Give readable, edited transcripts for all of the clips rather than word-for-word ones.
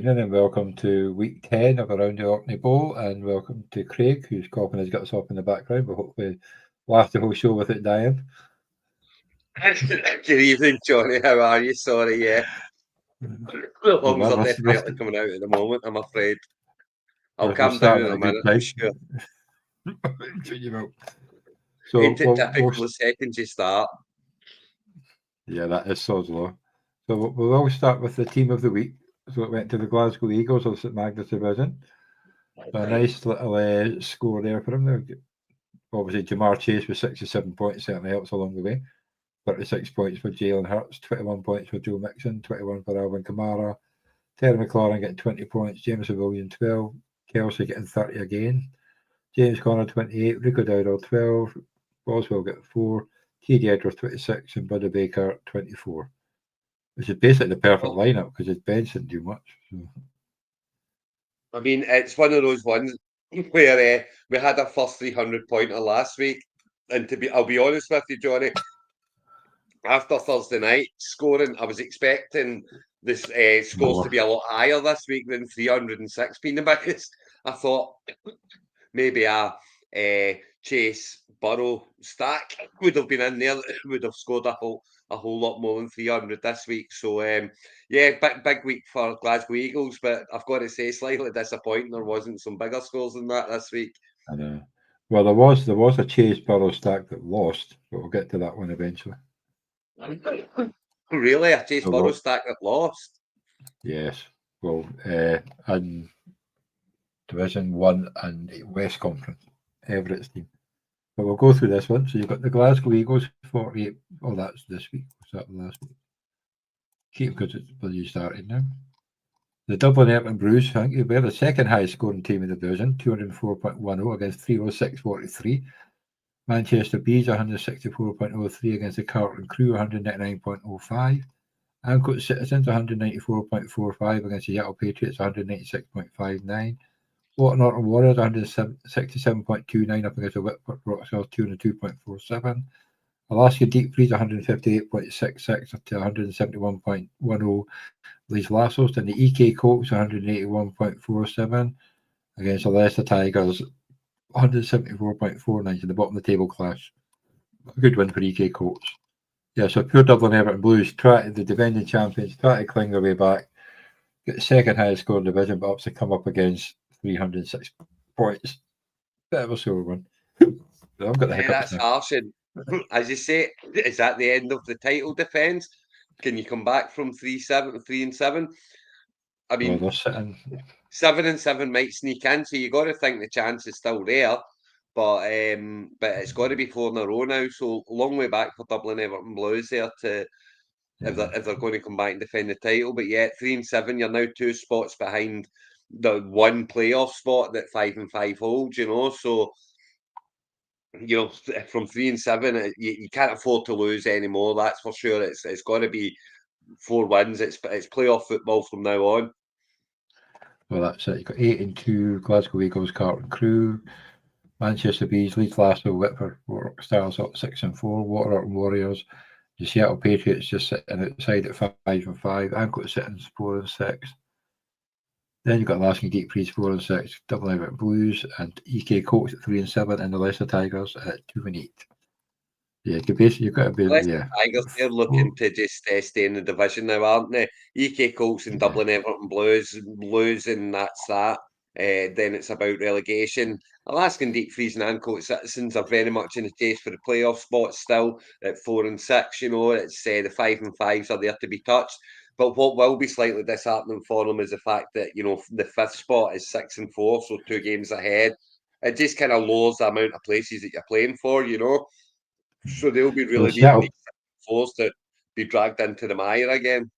evening and welcome to week 10 of Around the OrkneyBowl, and welcome to Craig, who's coughing his guts off in the background, but hopefully last the whole show without dying. Good evening, Johnny. How are you? Sorry, yeah. The lungs are definitely coming out at the moment, I'm afraid. I'll calm down in a minute, I'm sure. So, Ain't it typical the second you start? Yeah, that is sod's law. So we'll all start with the team of the week. So it went to the Glasgow Eagles of St Magnus Division. So a nice little score there for him. Obviously, Jamar Chase with 67 points certainly helps along the way. 36 points for Jalen Hurts, 21 points for Joe Mixon, 21 for Alvin Kamara, Terry McLaurin getting 20 points, Jameson Williams 12, Kelsey getting 30 again, James Conner 28, Rico Dowdle 12, Boswell getting 4, T.D. Edwards 26, and Buddy Baker 24. Which is basically the perfect lineup because his bench didn't do much. So. I mean, it's one of those ones where we had our first 300-pointer last week, and I'll be honest with you, Johnny, after Thursday night scoring, I was expecting this scores to be a lot higher this week than 306 being the biggest. I thought maybe a Chase Burrow stack would have been in there, would have scored a whole lot more than 300 this week. So yeah, big week for Glasgow Eagles, but I've got to say slightly disappointing there wasn't some bigger scores than that this week. I know. Well, there was a Chase Burrow stack that lost, but we'll get to that one eventually. Really, a Chase Burrow stack that lost? Yes. Well, in Division 1 and West Conference, Everett's team. But we'll go through this one. So you've got the Glasgow Eagles, 48. Oh, that's this week. Was that last week? Keep because it's bloody started now. The Dublin Everton Blues, I think they're the second highest scoring team in the division, 204.10 against 306.43. Manchester Bees, 164.03 against the Carlton Crew, 199.05. Ancoats Citizens, 194.45 against the Seattle Patriots, 196.59. Norton Warriors, 167.29 up against the Whitworth Rocksells, 202.47. Alaska Deep Freeze, 158.66 to 171.10. Leeds Lassos, and the EK Colts, 181.47 against the Leicester Tigers, 174.49 to the bottom of the table clash. A good win for EK Colts. Yeah, so pure Dublin Everton Blues, the defending champions, try to cling their way back, get the second highest score in the division, but obviously come up against 306 points. Bit of a sore one. I've got the hiccups. That's harsh. And as you say, is that the end of the title defence? Can you come back from 3-7? I mean, well, 7-7 might sneak in, so you got to think the chance is still there. But it's got to be 4 in a row now. So long way back for Dublin Everton Blues there to if they're going to come back and defend the title. But yeah, 3-7, you're now 2 spots behind the one playoff spot that 5-5 holds. You know, so. From 3-7, you can't afford to lose anymore. That's for sure. It's got to be 4 wins. It's playoff football from now on. Well, that's it. You've got 8-2 Glasgow Eagles, Carlton Crew, Manchester Bees, Leeds Lasso, Whitworth Stars up 6-4, Waterton Warriors, the Seattle Patriots just sitting outside at 5-5, Ancoats Citizens 4-6. Then you've got Alaska Deep Freeze 4-6, Dublin Everton Blues, and EK Colts at 3-7, and the Leicester Tigers at 2-8. Yeah, you've got to be. Leicester Tigers, they're looking to just stay in the division now, aren't they? EK Colts and Dublin Everton Blues losing, that's that. Then it's about relegation. Alaskan Deep Freeze and Ancoats Citizens are very much in the chase for the playoff spot still at 4-6. You know, it's the 5-5s are there to be touched. But what will be slightly disheartening for them is the fact that, you know, the 5th spot is 6-4, so 2 games ahead. It just kind of lowers the amount of places that you're playing for, you know. So they'll be really needing these to be dragged into the mire again.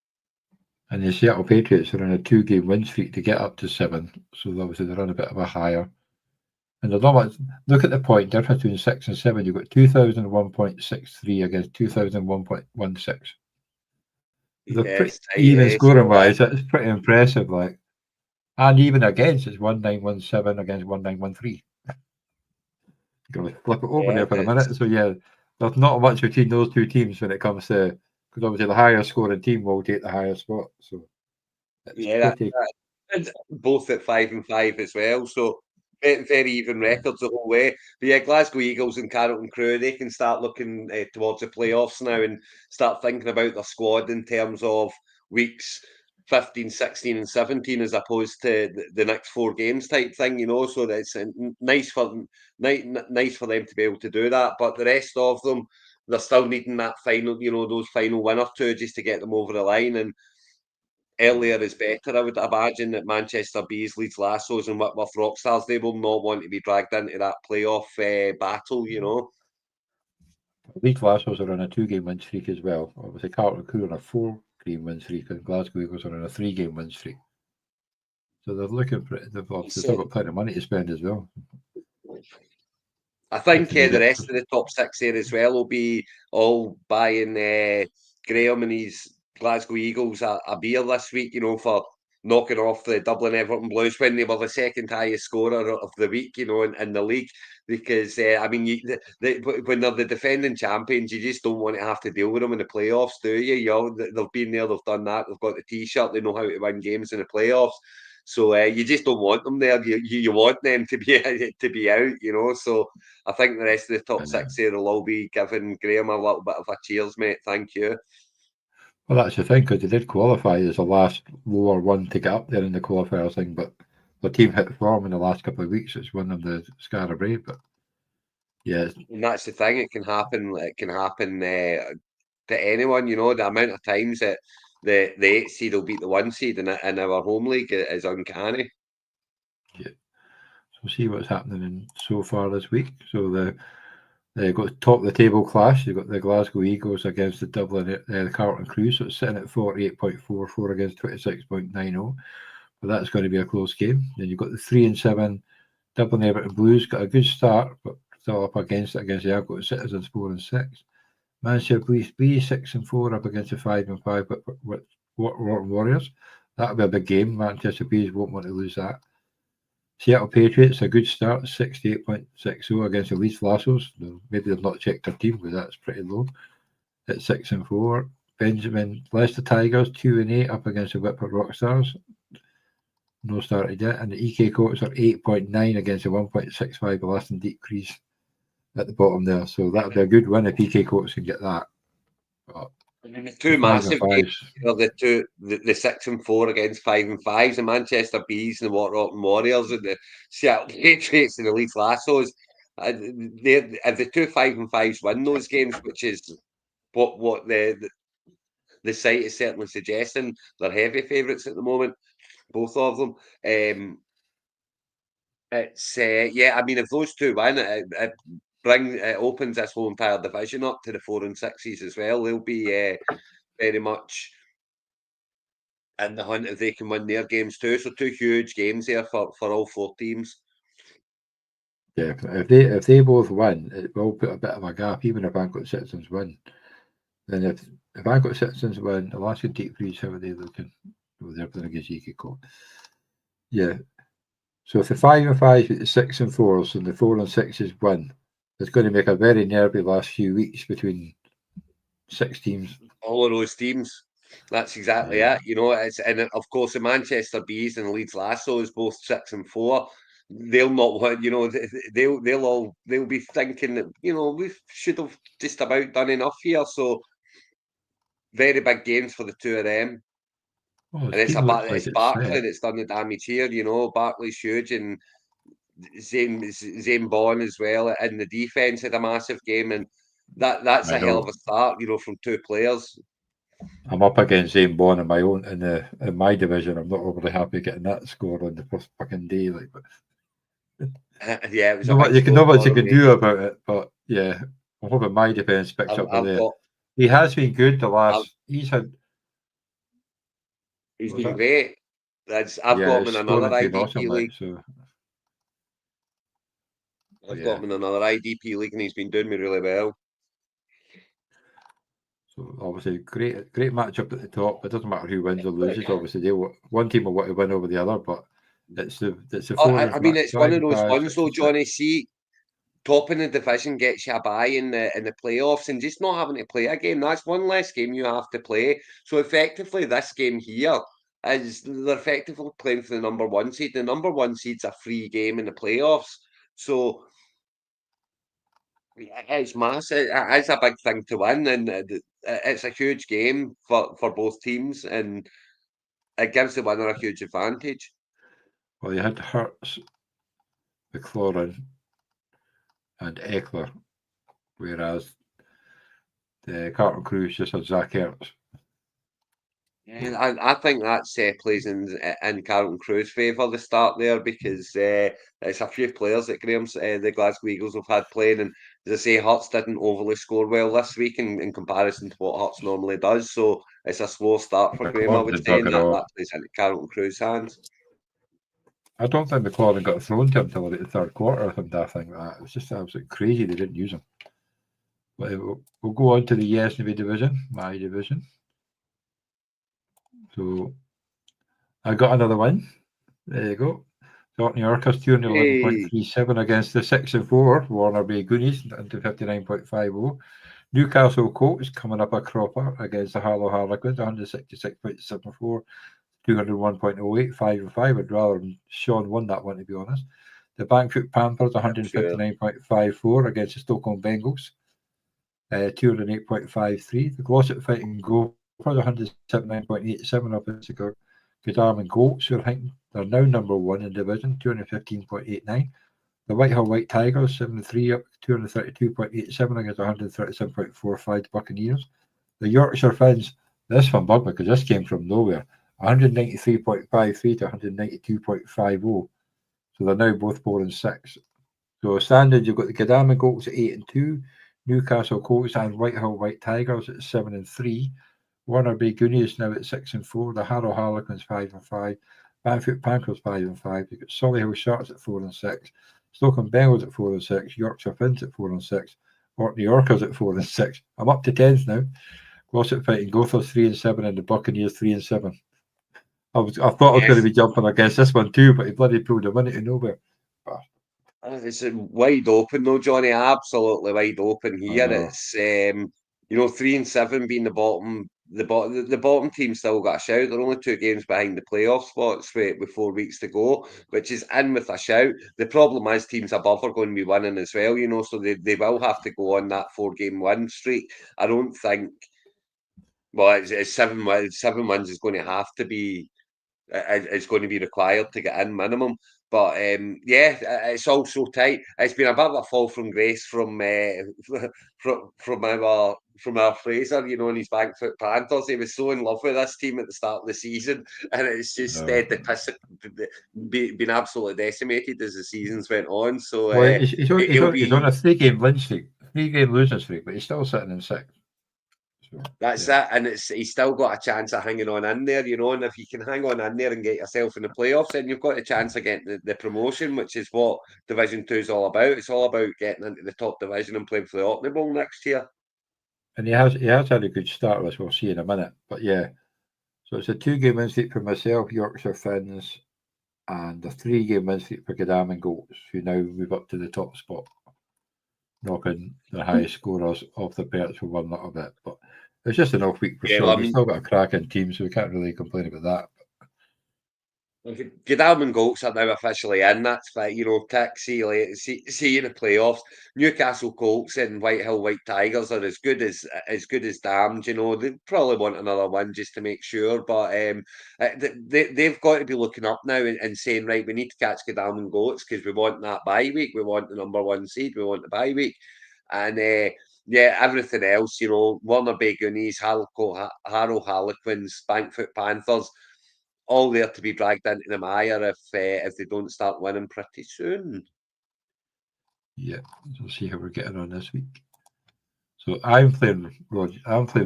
And the Seattle Patriots are on a 2-game win streak to get up to 7, so obviously they're on a bit of a higher. And there's not much. Look at the point difference between 6 and 7. You've got 2001.63 against 2001.16. They're pretty even scoring wise. That's pretty impressive. Like, and even against it's 1917 against 1913. You're going to flip it over there for a minute. So yeah, there's not much between those 2 teams when it comes to, because obviously the higher scoring team will take the higher spot. So yeah, And both at 5-5 as well. So very even records the whole way. But yeah, Glasgow Eagles and Carrollton Crew, they can start looking towards the playoffs now and start thinking about their squad in terms of weeks 15, 16 and 17 as opposed to the next 4 games type thing, you know. So that's nice for nice for them to be able to do that. But the rest of them, they're still needing that final, you know, those final win or two just to get them over the line. And earlier is better, I would imagine, that Manchester Bees, Leeds Lassos, and Whitworth Rockstars, they will not want to be dragged into that playoff battle, you know. Leeds Lassos are on a 2-game win streak as well. Obviously, Carlton Crew on a 4-game win streak, and Glasgow Eagles are on a 3-game win streak. So they're looking for it. They've still got plenty of money to spend as well. I think the rest of the top 6 there as well will be all buying Graham and his Glasgow Eagles a beer this week, you know, for knocking off the Dublin Everton Blues when they were the second highest scorer of the week, you know, in the league. Because, I mean, when they're the defending champions, you just don't want to have to deal with them in the playoffs, do you? You know, they've been there, they've done that, they've got the T-shirt, they know how to win games in the playoffs. So you just don't want them there. You want them to be out, you know. So I think the rest of the top 6 here will all be giving Graham a little bit of a cheers, mate. Thank you. Well, that's the thing, because they did qualify as the last lower one to get up there in the qualifier thing, but the team hit form in the last couple of weeks. It's won them the Scarra Brave, but yeah. And that's the thing. It can happen. It can happen to anyone. You know, the amount of times that the 8th seed will beat the 1 seed in our home league is uncanny. Yeah. So we'll see what's happening so far this week. So they got top of the table clash. You've got the Glasgow Eagles against the the Carlton Crew. So it's sitting at 48.44 against 26.90. But that's going to be a close game. Then you've got the 3 and 7 Dublin Everton Blues. Got a good start, but still up against it against the Argos Citizens 4 and 6. Manchester Police B 6 and 4 up against the 5 and 5 with Warriors. That'll be a big game. Manchester Bees won't want to lose that. Seattle Patriots, a good start, 68.60 against the Leeds Lassos. Maybe they've not checked their team, because that's pretty low. At 6 and 4. Benjamin Leicester Tigers, 2 and 8 up against the Whitworth Rockstars. No started yet. And the EK Coats are 8.9 against the 1.65 Boston Deep Crease at the bottom there. So that'll be a good win if EK Coats can get that. But the two massive games are the 6 and 4 against 5 and 5s, the Manchester Bees and the Rockney Warriors, and the Seattle Patriots and the Leeds Lassos. If the two 5 and 5s win those games, which is what the site is certainly suggesting, they're heavy favourites at the moment, both of them. It's yeah, I mean, if those two win, it opens this whole entire division up to the 4 and 6s as well. They'll be very much in the hunt if they can win their games too. So 2 huge games there for all 4 teams. Yeah, if they both win, it will put a bit of a gap. Even if Anglican Citizens win, then if Anglican Citizens win, Alaska Deep Freeze, how are they looking? Oh, they're playing against EK Court. Yeah. So if the 5 and 5s beat the 6 and 4s and the 4 and 6s win, it's going to make a very nervy last few weeks between 6 teams. All of those teams. That's exactly it. You know, and of course the Manchester Bees and Leeds Lassos, both 6 and 4. They'll not want, you know, they'll be thinking that, you know, we should have just about done enough here. So very big games for the two of them. Well, And it's Barkley that's done the damage here, you know. Barkley's huge, and Zane Bond as well in the defence had a massive game, and that's a hell of a start, you know, from 2 players. I'm up against Zane Bond in my division. I'm not overly happy getting that score on the first fucking day, like. But yeah, it was you can know what you can do about it, but yeah, I'm hoping my defence picks up with it. He has been good the last. He's been great. I've got him in another IDP league. I've got him in another IDP league, and he's been doing me really well. So obviously, great matchup at the top. It doesn't matter who wins or loses. Obviously, one team will want to win over the other, but it's the I mean, it's one of those ones though, Johnny. See, topping the division gets you a bye in the playoffs, and just not having to play a game, that's one less game you have to play. So effectively, this game here is they're effectively playing for the number 1 seed. The number 1 seed's a free game in the playoffs, so it's massive. It's a big thing to win, and it's a huge game for both teams, and it gives the winner a huge advantage. Well, you had Hurts, McLaurin, and Eckler, whereas the Carlton Crews just had Zach Ertz. And I think that plays in Carlton Crew's favour the start there, because it's a few players that Graham's the Glasgow Eagles have had playing, and as I say, Hurts didn't overly score well this week in comparison to what Hurts normally does, so it's a slow start for Graham, I would McLaurin say, and buggered off. that plays into Carlton Crew's hands. I don't think McLaurin got thrown to him until the third quarter or something like that. It was just absolutely crazy they didn't use him. But we'll go on to the Yesnavy division, my division. So I got another win. There you go. Orkney Orcas 211.37 against the 6 and 4 Warner Bay Goonies into 59.50. Newcastle Colts coming up a cropper against the Harlow Harlequins 166.74. 201.08, 5 and 5. I'd rather Sean won that one, to be honest. The Bankfoot Panthers 159.54 against the Stockholm Bengals. 208.53. The Glossop Fighting Gophers 179.87 up against the Godalming Colts, who I think they're now number 1 in division, 215.89. The Whitehall White Tigers 73 up 232.87 against 137.45 Buccaneers. The Yorkshire Finns, this one bugged me because this came from nowhere. 193.53 to 192.50. So they're now both 4 and 6. So standard, you've got the Godalming Colts at 8 and 2, Newcastle Colts and Whitehall White Tigers at 7 and 3. Warner Bay Goonies now at 6 and 4. The Harrow Harlequins 5 and 5. Banfield Panthers 5 and 5. You've got Solihull Sharks at 4 and 6. Stockholm Bengals at 4 and 6. Yorkshire Finns at 4 and 6. Orkney Orcas at 4 and 6. I'm up to 10th now. Glossop Fighting Gophers 3 and 7, and the Buccaneers 3 and 7. I thought I was going to be jumping against this one too, but he bloody pulled a minute to nowhere. It's wide open though, Johnny. Absolutely wide open here. It's 3 and 7 being the bottom. The bottom team still got a shout. They're only 2 games behind the playoff spots with 4 weeks to go, which is in with a shout. The problem is teams above are going to be winning as well, so they will have to go on that 4-game win streak. I don't think. Well, it's 7 wins. 7 wins is going to have to be. It's going to be required to get in minimum. But it's all so tight. It's been a bit of a fall from grace from our Fraser, and his Bankfoot Panthers. He was so in love with this team at the start of the season, and it's just been absolutely decimated as the seasons went on. So he's on a 3-game win streak, 3-game losing streak, but he's still sitting in 6th. That's it, and he's still got a chance of hanging on in there, and if you can hang on in there and get yourself in the playoffs, then you've got a chance of getting the promotion, which is what Division 2 is all about. It's all about getting into the top division and playing for the OrkneyBowl next year. And he has had a good start, as we'll see in a minute. But yeah, so it's a 2-game win streak for myself, Yorkshire Finns, and a 3-game win streak for Godalming Colts, who now move up to the top spot, knocking the highest scorers off the perch for one little bit. But it's just an off week for sure. We've still got a cracking team, so we can't really complain about that. Godalming Colts are now officially in. That's fine, tick, see you later, see you in the playoffs. Newcastle Colts and Whitehill White Tigers are as good as damned. They probably want another win just to make sure, but they've got to be looking up now and saying, right, we need to catch Godalming Colts because we want that bye week. We want the number 1 seed. We want the bye week, and everything else. Warner Bay Goonies, Harrow Harlequins, Bankfoot Panthers. All there to be dragged into the mire if they don't start winning pretty soon. Yeah, we'll see how we're getting on this week. So I'm playing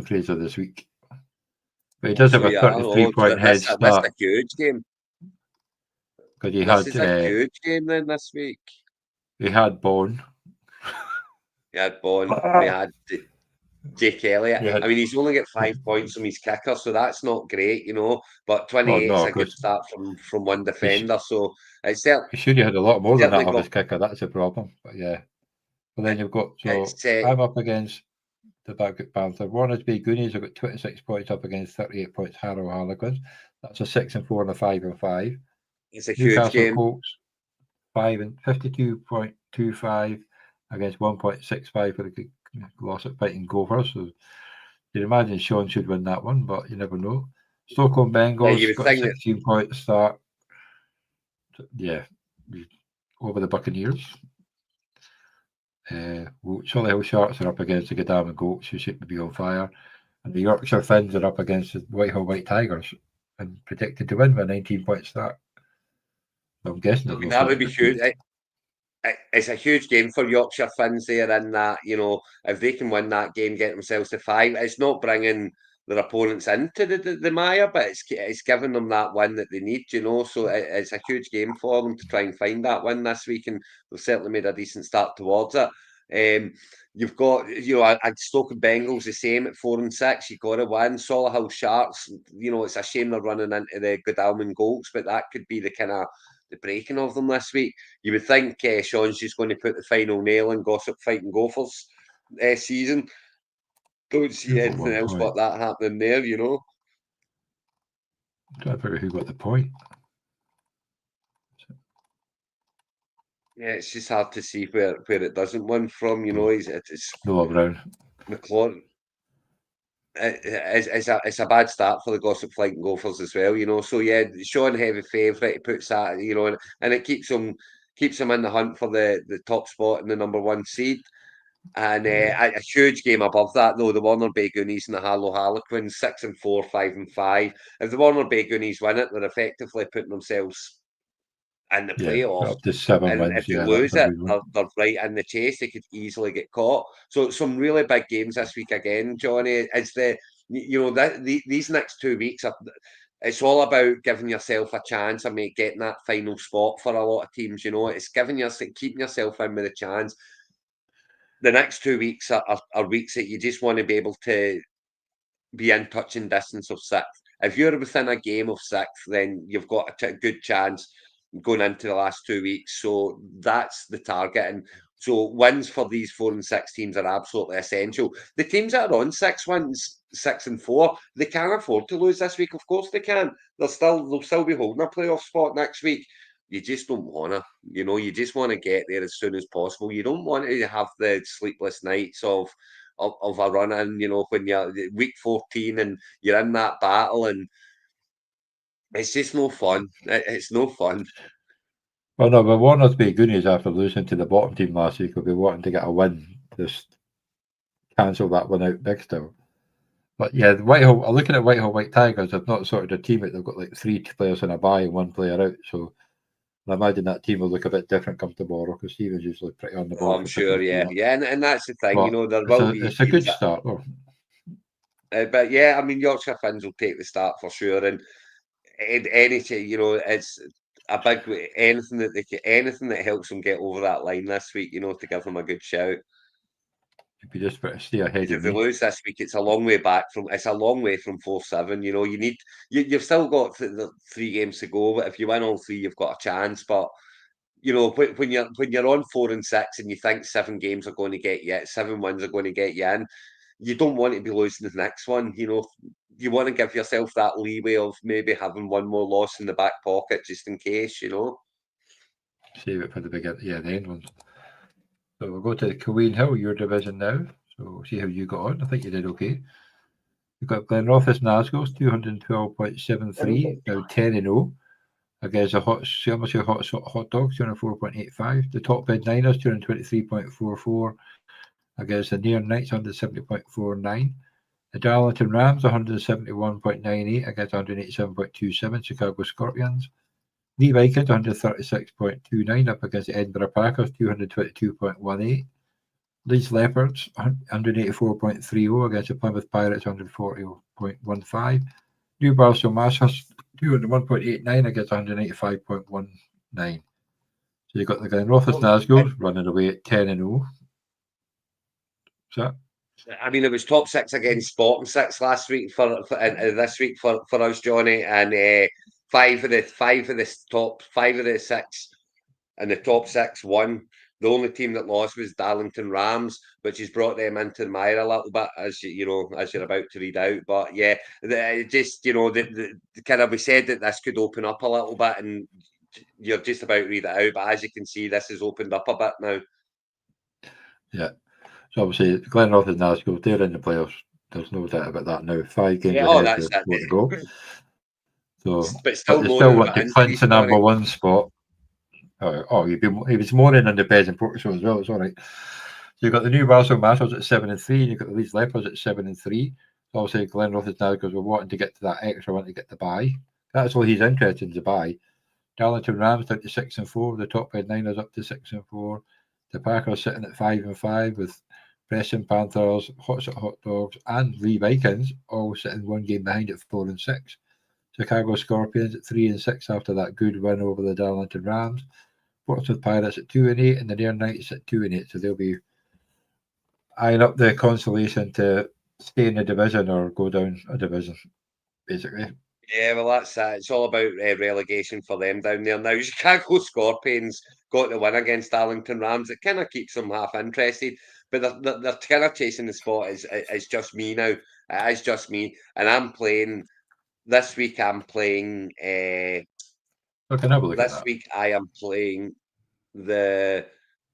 Fraser this week, but he does have a 33-point head start. That's a huge game. Because this is a huge game then this week. He had Bone. He had Bone. We had Jake Elliott. I mean, he's only got 5 points from his kicker, so that's not great, But 28 is a good start from one defender. So it's certainly. He should have had a lot more than that of his kicker. That's a problem. But yeah. But then you've got I'm up against the Baggot Panther. Warners Bay Goonies have got 26 points up against 38 points Harrow Harlequins. That's a 6-4 and a 5-5. It's a huge Newcastle game. Colts 52.25 against 1.65 for the loss at Fighting Gophers. So you'd imagine Sean should win that one, but you never know. Stockholm Bengals you would got a think that 16-point start. Yeah, over the Buccaneers. Solihull Sharks are up against the Godalming Goats, who seem to be on fire. And the Yorkshire Finns are up against the Whitehall White Tigers and predicted to win with a 19-point start. So I'm guessing I mean, that would be huge. It's a huge game for Yorkshire Finns there in that, you know, if they can win that game, get themselves to 5, it's not bringing their opponents into the mire, but it's giving them that win that they need, you know. So it's a huge game for them to try and find that win this week, and they've certainly made a decent start towards it. You've got, you know, I'd Stoke and Bengals the same at 4 and 6. You've got to win. Solihull Sharks, you know, it's a shame they're running into the Godalming Goats, but that could be the kind of the breaking of them this week. You would think Sean's just going to put the final nail in Gossip Fighting Gophers season. Don't see anything else but that happening there, you know. I'm trying to figure out who got the point. Yeah, it's just hard to see where it doesn't win from, you know. It's Noah Brown. McLaurin. It's a bad start for the Gossip Flight and Gophers as well, you know. So yeah, Sean heavy favourite. He puts that, you know, and it keeps him in the hunt for the top spot and the number 1 seed. And a huge game above that, though, the Warner Bay Goonies and the Harlow Harlequins, 6-4, 5-5. If the Warner Bay Goonies win it, they're effectively putting themselves in the playoff. Up to 7 And wins. if they lose it, they're right in the chase. They could easily get caught. So some really big games this week again, Johnny. It's these next 2 weeks are. It's all about giving yourself a chance and getting that final spot for a lot of teams. You know, it's keeping yourself in with a chance. The next 2 weeks are weeks that you just want to be able to be in touching distance of 6th. If you're within a game of 6th, then you've got a good chance going into the last 2 weeks. So that's the target. And so wins for these 4 and 6 teams are absolutely essential. The teams that are on 6 wins, 6 and 4, they can't afford to lose this week. Of course they can. They'll still be holding a playoff spot next week. You just don't want to, you know, you just want to get there as soon as possible. You don't want to have the sleepless nights of a run in, you know, when you're week 14 and you're in that battle, and it's just no fun. It's no fun. Well, no, but Warner's Bay Goonies, after losing to the bottom team last week, will be wanting to get a win. Just cancel that one out big still. But yeah, Whitehall, looking at Whitehall White Tigers, they've not sorted their team out. They've got like 3 players in a bye and 1 player out. So I imagine that team will look a bit different come tomorrow, because Stephen's usually pretty on the ball. Oh, I'm sure, yeah. And that's the thing, but you know, there will be. It's a good start, though. But yeah, I mean, Yorkshire Finns will take the start for sure. And anything, you know, it's a big anything that helps them get over that line this week, you know, to give them a good shout. If you just stay ahead If they lose this week, it's a long way from 4-7. You know, you've still got the 3 games to go. But if you win all 3, you've got a chance. But you know, when you're on 4 and 6 and you think 7 games are going to get you, 7 wins are going to get you in, you don't want to be losing the next one. You know, you want to give yourself that leeway of maybe having 1 more loss in the back pocket just in case. You know, save it for the end ones. So we'll go to Queen Hill, your division now. So see how you got on. I think you did okay. You've got Glenrothes Nasgos, 212.73, now 10-0. Against the hot dogs, 204.85. The top bid Niners, 223.44. Against the near Knights, 170.49. The Darlington Rams, 171.98 against 187.27. Chicago Scorpions. Lee Vikings, 136.29 up against the Edinburgh Packers, 222.18. Leeds Leopards, 184.30 against the Plymouth Pirates, 140.15. Newcastle Masters, 201.89 against 185.19. So you've got the Glenrothes Nasgos running away at 10-0. So I mean, it was top 6 against bottom 6 last week for this week for us, Johnny, and 5 of the 6 and the top 6 won. The only team that lost was Darlington Rams, which has brought them into the mire a little bit, as as you're about to read out. But yeah, just the kind of we said that this could open up a little bit, and you're just about to read it out. But as you can see, this has opened up a bit now. Yeah. So obviously, Glenroth and Glasgow, they're in the playoffs. There's no doubt about that now. 5 games Yeah, ahead that's with more to go. So, but but still they still moaning want about to clinch injuries, the number Johnny. 1 spot. He was moaning on the beds in Portugal as well. It's all right. So you've got the Newcastle Masters at 7-3, and you've got the Leeds Leopards at 7-3. So obviously, Glenroth is now because we're wanting to get to that extra one to get the bye. That's all he's interested in, the bye. Darlington Rams down to 6-4. The top head Niners up to 6-4. The Packers sitting at 5-5 with Preston Panthers, Hot Dogs, and Lee Vikings all sitting 1 game behind at 4-6. Chicago Scorpions at 3-6 after that good win over the Darlington Rams. Portsmouth Pirates at 2-8, and the Nairn Knights at 2-8. So they'll be eyeing up the consolation to stay in the division or go down a division, basically. Yeah, well, that's it. It's all about relegation for them down there now. Chicago Scorpions got the win against Darlington Rams. It kind of keeps them half interested, but they're kind of chasing the spot. It's just me now. It is just me, and I'm playing this week. I'm playing. Okay, have a look at This that. week I am playing the.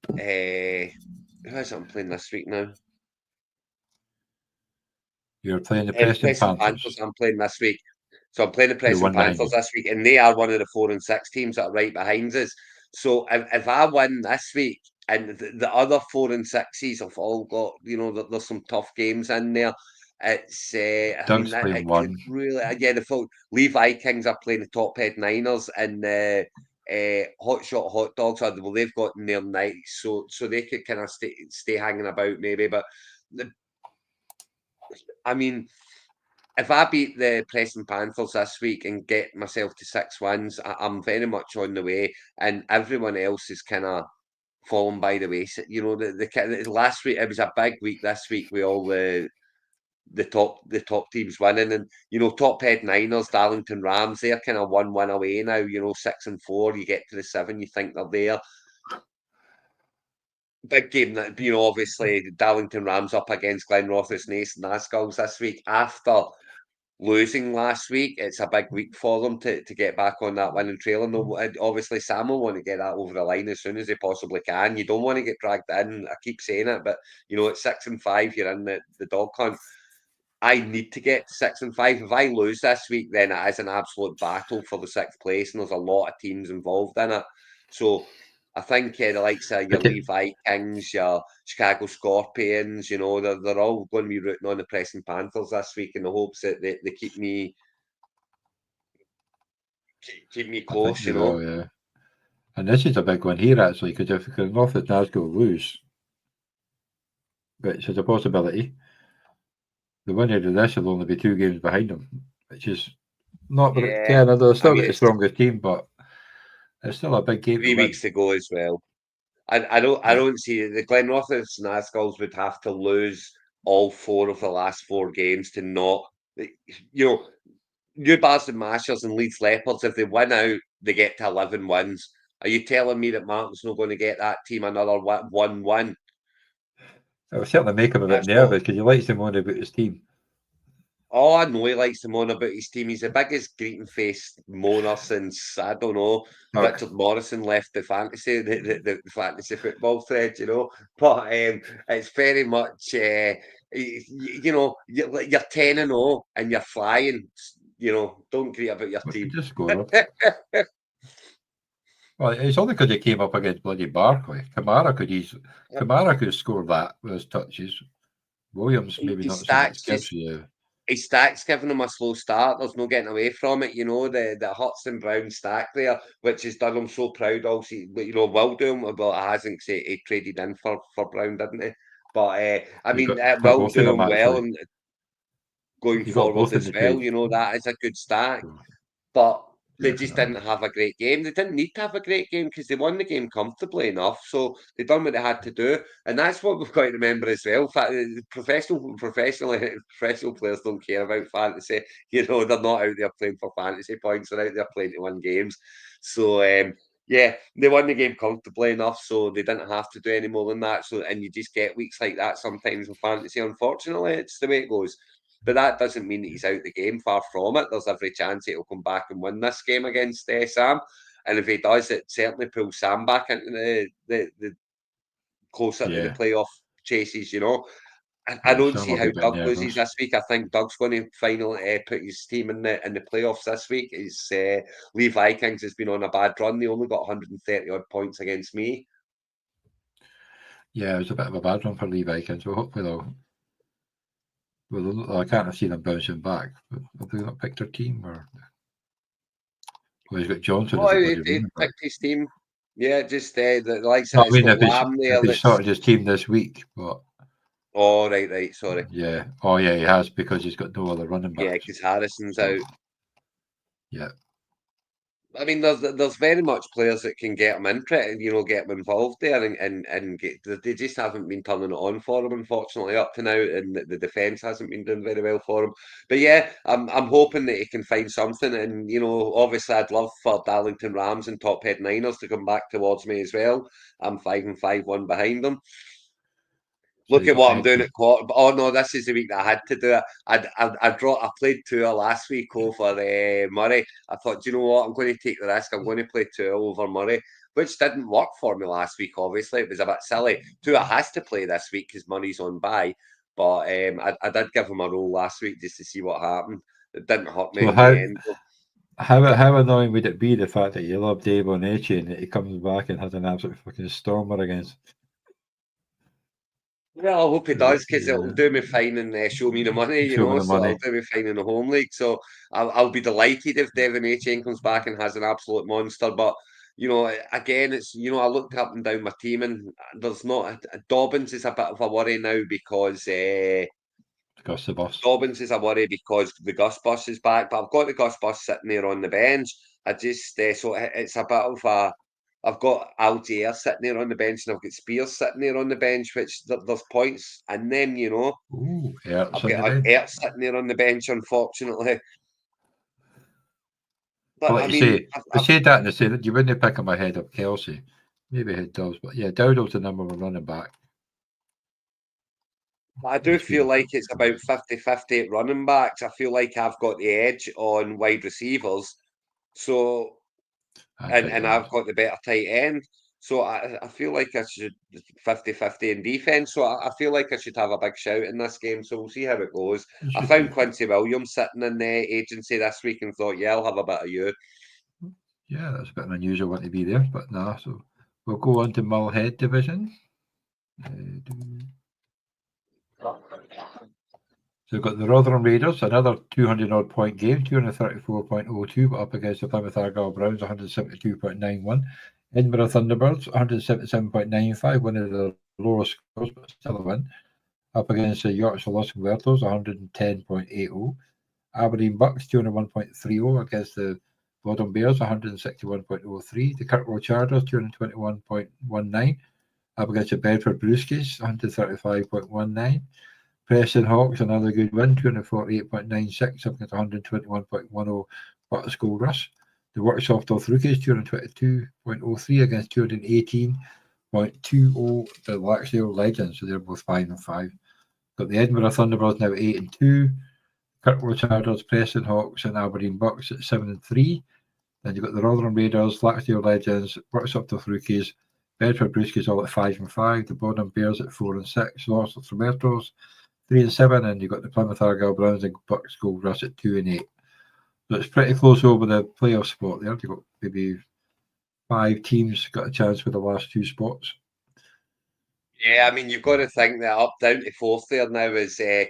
Who is it I'm playing this week now? You're playing the Preston Panthers. I'm playing this week. So I'm playing the Who Preston won behind Panthers you. this week, and they are one of the 4-6 teams that are right behind us. So if I win this week, and the other 4-6s have all got, there's some tough games in there. It's, I mean, Doug's playing it could 1. really, yeah, the Lee Vikings are playing the top head Niners, and the Hot Dogs are, well, they've got their nights, so they could kind of stay hanging about maybe. But I mean, if I beat the Preston Panthers this week and get myself to 6 wins, I'm very much on the way, and everyone else is kind of fallen by the wayside. The last week it was a big week. This week with all the top teams winning, and top head Niners, Darlington Rams, they're kind of 1 win away now. 6-4. You get to the 7, you think they're there. Big game that obviously Darlington Rams up against Glenrothes Nascalls this week after losing last week. It's a big week for them to get back on that winning trail. And obviously, Sam will want to get that over the line as soon as he possibly can. You don't want to get dragged in. I keep saying it, but at 6-5, you're in the dog hunt. I need to get to 6-5. If I lose this week, then it is an absolute battle for the 6th place, and there's a lot of teams involved in it. So I think the likes of your Lee Vikings, your Chicago Scorpions, they're all going to be rooting on the Preston Panthers this week in the hopes that they keep me close, Will, yeah. And this is a big one here, actually, because if North and Glasgow lose, which is a possibility, the winner of this will only be 2 games behind them, which is not very Yeah. they're still got the It's strongest team, but it's still a big game 3 to win. weeks to go as well. I don't see the Glenrothes and Nascalls would have to lose all 4 of the last 4 games to not, New Bars and Mashers and Leeds Leopards, if they win out, they get to 11 wins. Are you telling me that Martin's not going to get that team another 1 win? It will certainly make him a bit nervous because he likes to moan about his team. Oh, I know he likes to moan about his team. He's the biggest greeting face moaner since, I don't know, Richard Morrison left the fantasy, the fantasy football thread, But it's very much, you're 10-0 and you're flying. Don't greet about your team. Just score. Well, it's only because he came up against bloody Barkley. Kamara could score that with his touches. Williams maybe not so much. His stack's giving him a slow start. There's no getting away from it. The Hudson Brown stack there, which has done him so proud. Also, will do him. Well, it hasn't. He traded in for Brown, didn't he? But I mean, it will do him well and going forward as well. That is a good stack. But they just didn't have a great game. They didn't need to have a great game because they won the game comfortably enough. So they done what they had to do, and that's what we've got to remember as well. Professional players don't care about fantasy. They're not out there playing for fantasy points. They're out there playing to win games. So Yeah, they won the game comfortably enough, so they didn't have to do any more than that. So, and you just get weeks like that sometimes in fantasy. Unfortunately, it's the way it goes. But that doesn't mean that he's out the game. Far from it. There's every chance he'll come back and win this game against Sam. And if he does, it certainly pulls Sam back into the closer to the Yeah, playoff chases. I yeah. don't Sam see will how be a bit Doug loses nervous. this week. I think Doug's going to finally put his team in the playoffs this week. His Lee Vikings has been on a bad run. They only got 130 odd points against me. Yeah, it was a bit of a bad one for Lee Vikings, so hopefully they'll. Well, I can't see them bouncing back. But have they not picked their team? Or well, he's got Johnson as Oh, a he bloody running back. picked his team. Yeah, just the likes No, of I it's mean, got Lamb there. if he's That's started his team this week, but right. Sorry. yeah, oh yeah, he has because he's got no other running Yeah, backs. because Harrison's So out. yeah, I mean, there's very much players that can get them interested, get them involved there, and they just haven't been turning it on for them, unfortunately, up to now, and the defense hasn't been doing very well for him. But yeah, I'm hoping that he can find something, and obviously, I'd love for Darlington Rams and Top Head Niners to come back towards me as well. I'm 5-5, one behind them. so Look you at got what I'm doing empty. at quarter. Oh no, this is the week that I had to do it. I played Tua last week over Murray. I thought, do you know what? I'm going to take the risk. I'm going to play Tua over Murray, which didn't work for me last week. Obviously, it was a bit silly. Tua has to play this week because Murray's on bye. But I did give him a roll last week just to see what happened. It didn't hurt me So in the end. how annoying would it be the fact that you love Dave Oneche and that he comes back and has an absolute fucking stormer against? Well, I hope he does because it'll Yeah, do me fine and show me the money, show me the so it'll money. do me fine in the home league. So I'll be delighted if Devin Achain comes back and has an absolute monster. But, again, it's, I looked up and down my team and there's not, Dobbins is a bit of a worry now because Gus the bus. Dobbins is a worry because the Gus bus is back, but I've got the Gus bus sitting there on the bench. I just so it's a bit of a. I've got Algier sitting there on the bench, and I've got Spears sitting there on the bench, which there's points, and then Ooh, Ertz I've on the got bench. Ertz sitting there on the bench, unfortunately. But But like I you mean, say, I said that and I said that you wouldn't pick him ahead of Kelsey. Maybe ahead Dobbs, but yeah, Dowdle's the number one running back. I do feel like it's about 50-50 at running backs. I feel like I've got the edge on wide receivers. So and tight and I've ends. got the better tight end. So I feel like I should 50-50 in defence. So I feel like I should have a big shout in this game. So we'll see how it goes. You I should found do. Quincy Williams sitting in the agency this week and thought, yeah, I'll have a bit of you. Yeah, that's a bit of an unusual one to be there, but nah. So we'll go on to Mullhead division. So we've got the Rotherham Raiders, another 200 odd point game, 234.02, but up against the Plymouth Argyle Browns, 172.91. Edinburgh Thunderbirds, 177.95, one of the lowest scores, but still a win. Up against the Yorkshire Lost Converters, 110.80. Aberdeen Bucks, 201.30 against the Bodom Bears, 161.03. The Kirkwall Chargers, 221.19. Up against the Bedford Brewskis, 135.19. Preston Hawks, another good win, 248.96 up against 121.10 Bucks Gold Rush. The Workshop of Rookies, 222.03 against 218.20 the Laxdale Legends, so they're both 5-5. Got the Edinburgh Thunderbirds now 8-2. Kirkwall Chargers, Preston Hawks, and Aberdeen Bucks at 7-3. Then you've got the Rotherham Raiders, Laxdale Legends, Workshop of Rookies, Bedford Brewskis all at 5-5. The Bodom Bears at 4-6. Lost of Robertos 3-7, and you've got the Plymouth Argyle Browns and Bucks Gold Rush at 2-8. So it's pretty close over the playoff spot there. You've got maybe 5 teams got a chance for the last 2 spots. Yeah, I mean, you've got to think that up down to fourth there now is they're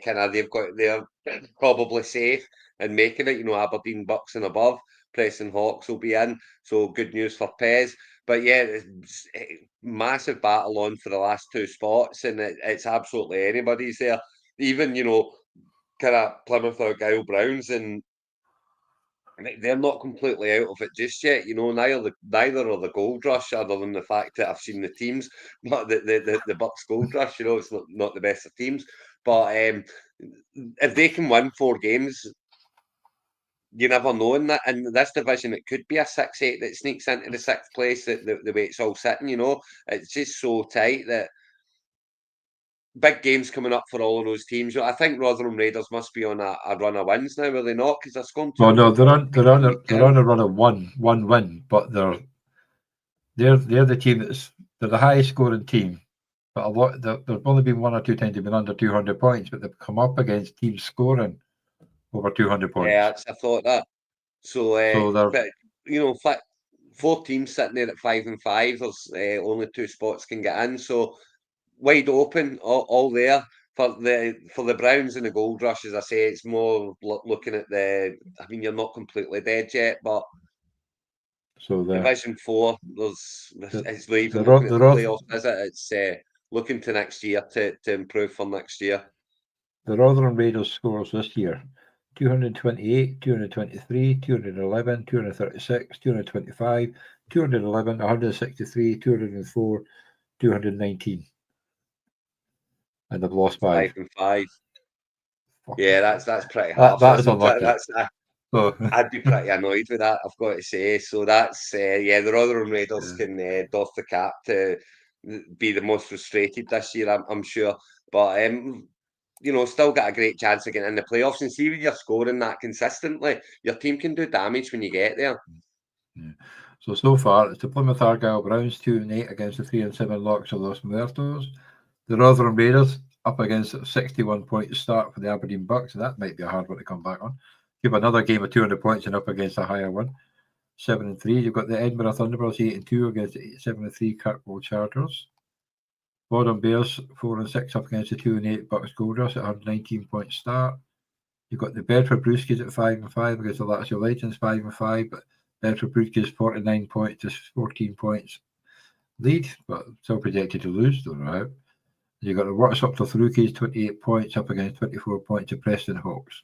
probably safe and making it. Aberdeen Bucks and above, Preston Hawks will be in, so good news for Pez. But yeah, it's massive battle on for the last 2 spots, and it's absolutely anybody's there. Even kind of Plymouth Argyle Browns, and they're not completely out of it just yet. Neither are the Gold Rush, other than the fact that I've seen the teams. But the Bucks Gold Rush, it's not the best of teams. But if they can win 4 games, you never know in this division. It could be a 6-8 that sneaks into the 6th place. The way it's all sitting, it's just so tight that big games coming up for all of those teams. I think Rotherham Raiders must be on a run of wins now, are they not? Because they're scoring 2 Well, no, they're on weekend. a run of one win, but they're the team they're the highest scoring team. But there've only been 1 or 2 times they've been under 200 points, but they've come up against teams scoring over 200 points. Yeah, I thought that. So, they're but 4 teams sitting there at 5 and 5. There's only 2 spots can get in, so wide open, all there for the Browns and the Gold Rush. As I say, it's more looking at the. I mean, you're not completely dead yet, but so Division 4, it's not even the looking at the Roth- playoffs, is it? It's looking to next year to improve for next year. the Rotherham Raiders scores this year: 228, 223, 211, 236, 225, 211, 163, 204, 219. And they've lost 5 5. and 5. Fucking Yeah, hell. that's pretty harsh. That is unlucky. So I'd be pretty annoyed with that, I've got to say. So that's the Rotherham Raiders can doff the cap to be the most frustrated this year, I'm sure. But still got a great chance of getting in the playoffs. And see, when you're scoring that consistently, your team can do damage when you get there. Yeah. So far, it's the Plymouth Argyle Browns 2 and 8 against the 3 and 7 Locks of Los Muertos. The Rotherham Raiders up against a 61 point start for the Aberdeen Bucks. That might be a hard one to come back on. Give another game of 200 points and up against a higher one. 7 and 3. You've got the Edinburgh Thunderbirds 8 and 2 against the 7 and 3 Kirkwall Chargers. Bodom Bears 4 and 6 up against the 2 and 8 Bucks Gold Rush at 119 point start. You've got the Bedford Brewskis at 5 and 5 against the Lazio Legends 5 and 5, but Bedford Brewskis 49 points to 14 points lead, but still projected to lose. Don't know how. You've got the Worksop Rookies 28 points up against 24 points to Preston Hawks.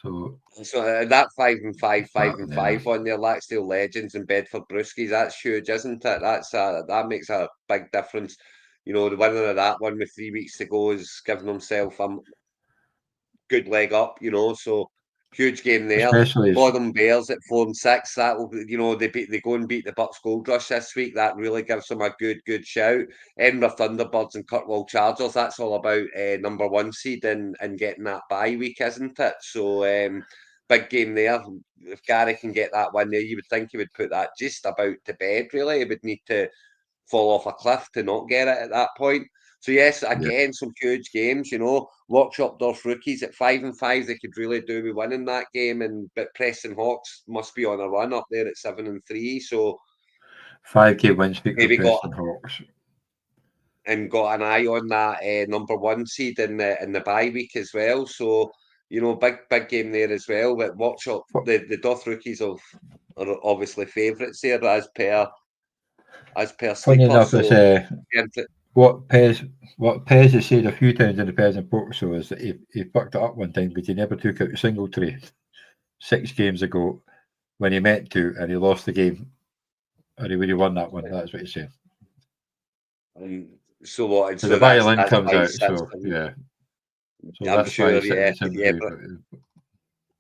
So that 5 and 5, 5 and 5 on there, Laxdale Legends and Bedford Brewskis, that's huge, isn't it? That makes a big difference. The winner of that one with 3 weeks to go is giving himself a good leg up. So huge game there. especially Bodom Bears at 4 and 6. That will, they go and beat the Bucks Gold Rush this week. That really gives them a good shout. Edinburgh Thunderbirds and Kirkwall Chargers. That's all about number 1 seed and getting that bye week, isn't it? So big game there. If Gary can get that one there, you would think he would put that just about to bed. Really, he would need to fall off a cliff to not get it at that point. So yes, again, some huge games. Workshop Dorf Rookies at 5 and 5, they could really do with winning that game. But Preston Hawks must be on a run up there at 7 and 3. So 5 win streak for maybe Preston Hawks. And got an eye on that number 1 seed in the bye week as well. So big game there as well. But Workshop, the Dorf Rookies are obviously favourites there as per Funny sleeper. enough, So it's what Pez has said a few times in the Pez and Poker show is that he fucked it up one time because he never took out a single trade 6 games ago when he meant to, and he lost the game, or he would have won that one. That's what he's saying. So what? So the violin comes out. So yeah. So I'm sure. Yeah.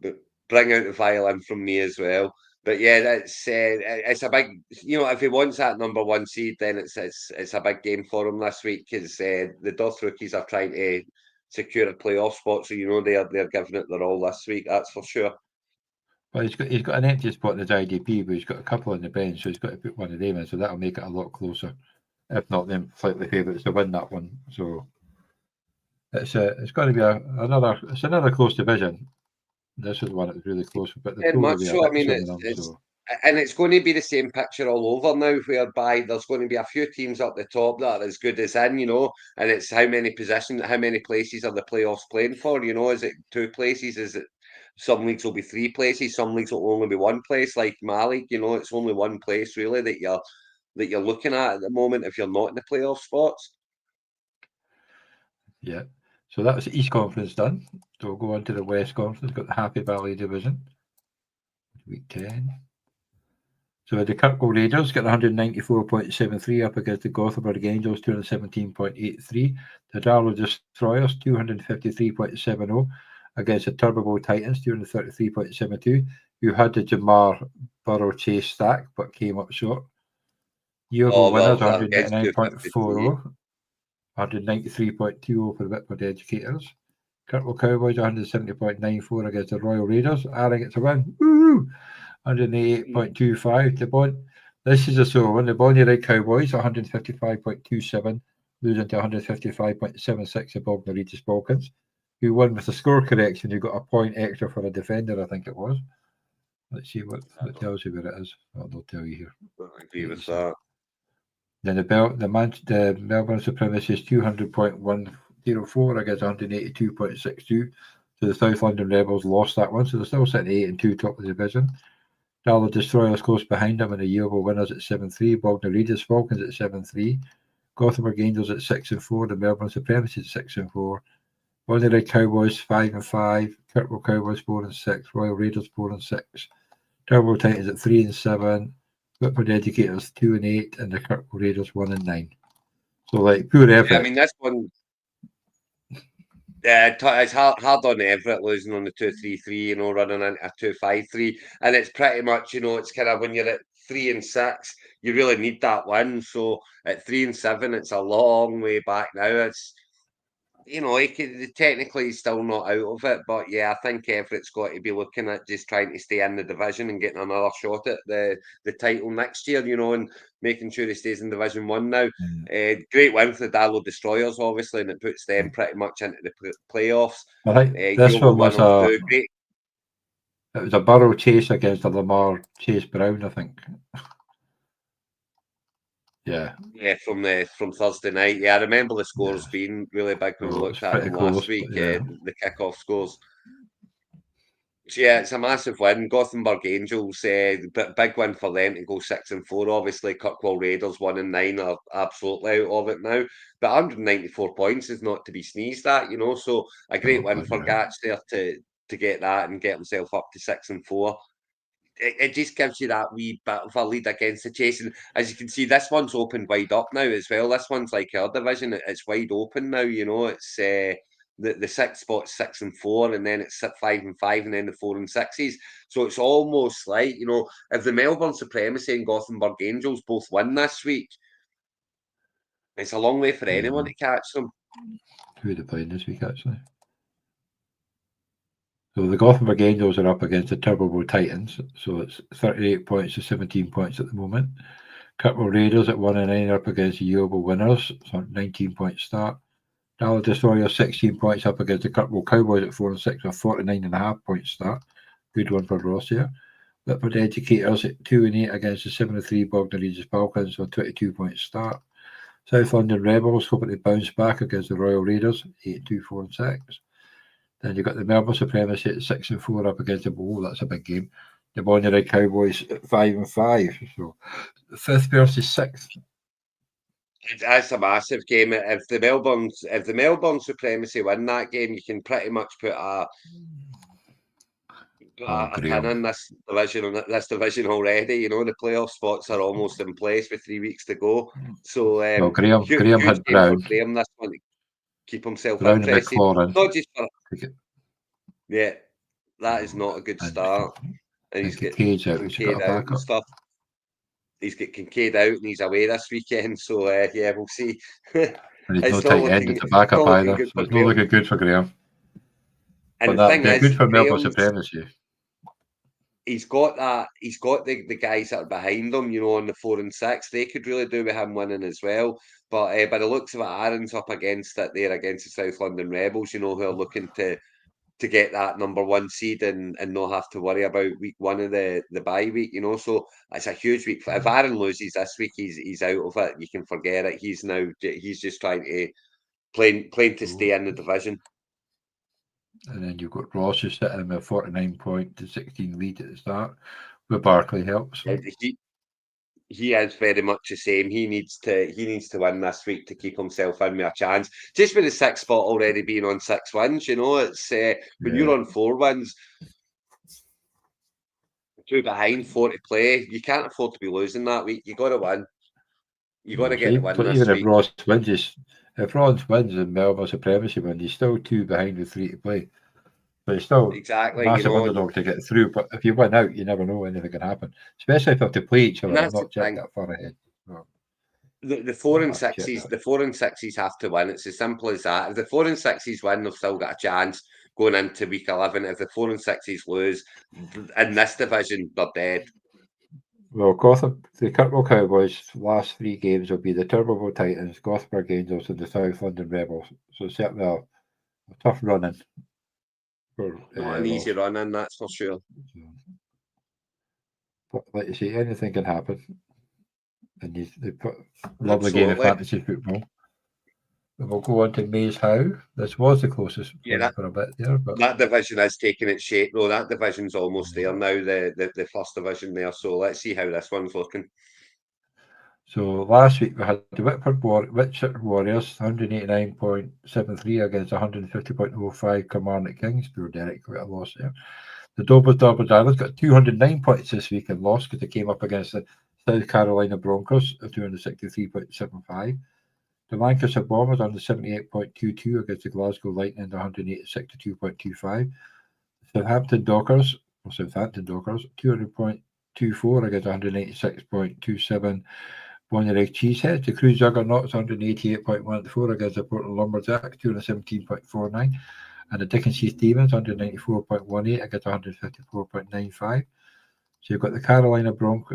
But bring out the violin from me as well. But yeah, it's a big. If he wants that number 1 seed, then it's a big game for him this week because the Dorth Rookies are trying to secure a playoff spot. So they're giving it their all this week. That's for sure. Well, he's got an empty spot in his IDP, but he's got a couple on the bench, so he's got to put one of them in. So that'll make it a lot closer, if not them slightly favourites to win that one. So it's going to be another close division. This is one that was really close, but the much so. I mean, it's going to be the same picture all over now, whereby there's going to be a few teams up the top that are as good as in, and it's how many places are the playoffs playing for? Is it 2 places? Is it some leagues will be 3 places? Some leagues will only be 1 place, like my league. It's only 1 place really that you're looking at the moment if you're not in the playoff spots. Yeah. So that was the East Conference done. So we'll go on to the West Conference. Got the Happy Valley Division. Week 10. So the Kirkwall Raiders got 194.73 up against the Gothenburg Angels 217.83. The Darlow Destroyers 253.70 against the Turbo Bowl Titans during the 33.72, who had the Jamar Burrow chase stack but came up short. Yearbowl winners against 199.40, 193.20 for the Whitford Educators. Kirkwall Cowboys 170.94 against the Royal Raiders. Aaron gets a win. Woo! 188.25 to Bon. This is a sore one. The Bonnie Red Cowboys 155.27, losing to 155.76 above the Regis Balkans, who won with a score correction. You got a point extra for a defender, I think it was. Let's see what tells you where it is. They'll tell you here. I agree with that. Then the Melbourne Supremacy is 200.104 against 182.62. So the South London Rebels lost that one, so they're still sitting 8-2 top of the division. Darla Destroyers close behind them, and the Yeovil winners at 7-3. Bognor Regis Falcons at 7-3. Gothenburg Angels at 6-4. The Melbourne Supremacy at 6-4. Bonnie Red Cowboys 5-5. Kirkwall Cowboys 4-6. Royal Raiders 4-6. Turbo Titans at 3-7. Whitford Educators 2-8, and the Kirkwall Raiders 1-9. So like poor effort. Yeah, I mean this one. It's hard on Everett losing on the 2-3-3, running into a 2-5-3, and it's pretty much, it's kind of when you're at 3-6, you really need that win. So at 3-7, it's a long way back now. It's technically he's still not out of it, but yeah, I think Everett's got to be looking at just trying to stay in the division and getting another shot at the title next year, and making sure he stays in Division 1 now. Great win for the Darlow Destroyers, obviously, and it puts them pretty much into the playoffs. I think this one was it was a Burrow chase against a Lamar Chase Brown, I think. Yeah, from Thursday night. Yeah, I remember the scores being really big when we looked at them last week. The kickoff scores. So yeah, it's a massive win. Gothenburg Angels, big win for them to go 6-4. Obviously, Kirkwall Raiders 1-9 are absolutely out of it now. But 194 points is not to be sneezed at, So a great win for Gatch there to get that and get himself up to 6-4. It just gives you that wee bit of a lead against the chase. And as you can see, this one's opened wide up now as well. This one's like our division. It's wide open now, It's the sixth spot's 6-4, and then it's 5-5, and then the 4 and 6s. So it's almost like, if the Melbourne Supremacy and Gothenburg Angels both win this week, it's a long way for anyone to catch them. Who are they playing this week, actually? So the Gothenburg Angels are up against the Turbo Bowl Titans. So it's 38 points to 17 points at the moment. Kirkwall Raiders at 1-9 are up against the Yeovil Winners. So 19-point start. Darla Destroyer 16 points up against the Kirkwall Cowboys at 4-6 with 49.5-point start. Good one for Ross here. Whitford Educators at 2-8 against the 7-3 Bognor Regis Falcons with 22-point start. South London Rebels hoping to bounce back against the Royal Raiders 8-2, 4-6. Then you've got the Melbourne Supremacy at 6-4 up against the Bowl. That's a big game. The Bonnie Red Cowboys at 5-5. So 5th versus 6th. That's a massive game. If the Melbourne Supremacy win that game, you can pretty much put a pin in this division already. The playoff spots are almost in place with 3 weeks to go. So Graham had Brown. Graham this one to keep himself Brown interested. Not just for that is not a good start. And he's got Kincaid out and stuff. He's got Kincaid out and he's away this weekend. So we'll see. And he's no tight end at the backup either. So it's not looking good for Graham. And but that's good for Melbourne Supremacy. He's got that. He's got the guys that are behind him, on the 4 and 6. They could really do with him winning as well. But by the looks of it, Aaron's up against it there against the South London Rebels. Who are looking to get that number 1 seed and not have to worry about week 1 of the bye week. So it's a huge week. If Aaron loses this week, he's out of it. You can forget it. He's just trying to playing to stay in the division. And then you've got Ross who's sitting with a 49-point to 16 lead at the start, where Barkley helps. He is very much the same. He needs to win this week to keep himself in with a chance. Just with the 6th spot already being on 6 wins, it's when you're on 4 wins, 2 behind, 4 to play. You can't afford to be losing that week. You got to win. You got to get the win this even week. If Ross wins, if Ross wins and Melbourne Supremacy win, he's still 2 behind with 3 to play. But it's still exactly. massive underdog to get through. But if you win out, you never know anything can happen. Especially if you have to play each and other and that's the not check thing. that far ahead. So, The 4 and check 6s, that. the 4 and 6s have to win. It's as simple as that. If the 4 and 6s win, they've still got a chance going into week 11. If the 4 and 6s lose in this division, they're dead. Well, Gotham, the Kirkwall Cowboys' last 3 games will be the Turbo Titans, Gothenburg Angels, and the South London Rebels. So certainly a tough run-in for Not an easy Ross. run in, that's for sure. But like you say, anything can happen. And they put lovely game of Absolutely. fantasy football. And we'll go on to Maze Howe. This was the closest Yeah, one for a bit there, but that division is taking its shape, though. That division's almost there now, the first division there. So let's see how this one's looking. so last week we had the Whitford Warriors 189.73 against 150.05 Kilmarnock Kings. Poor Derek got a loss there. The Dover Diamonds got 209 points this week and lost because they came up against the South Carolina Broncos at 263.75. The Lancashire Bombers under 78.22 against the Glasgow Lightning 186.225. Southampton Dockers 200.24 against 186.27. Bonnierig Cheeseheads. The Crew Juggernauts 188.14 against the Portland Lumberjacks 217.49. And the Dickensheath Demons 194.18 against 154.95. So you've got the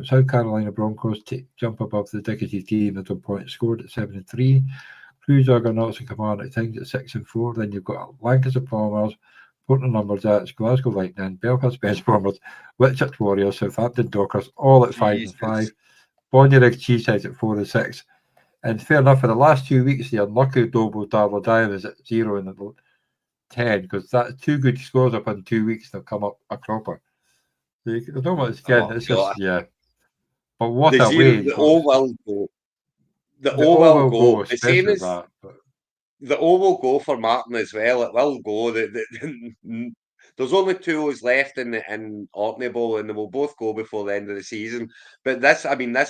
South Carolina Broncos jump above the Dickensheath Demons on points scored at 7-3. Crew Juggernauts and Kilmarnock Kings at 6-4. Then you've got Lancashire Bombers, Portland Lumberjacks, Glasgow Lightning, Belfast Bench Bombers, Whitchurch Warriors, Southampton Dockers, all at 5-5. Bonnierig Cheeseheads at 4-6. And fair enough, for the last 2 weeks, the unlucky Dobo Darlow Diamonds at 0 and 10, because that's 2 good scores up in 2 weeks. They'll come up a cropper. So I don't know what it's getting. It's just, yeah. But what a way. The O will go. The O will go. The same as that. But the O will go for Martin as well. It will go. There's only 2 O's left in OrkneyBowl, and they will both go before the end of the season. But this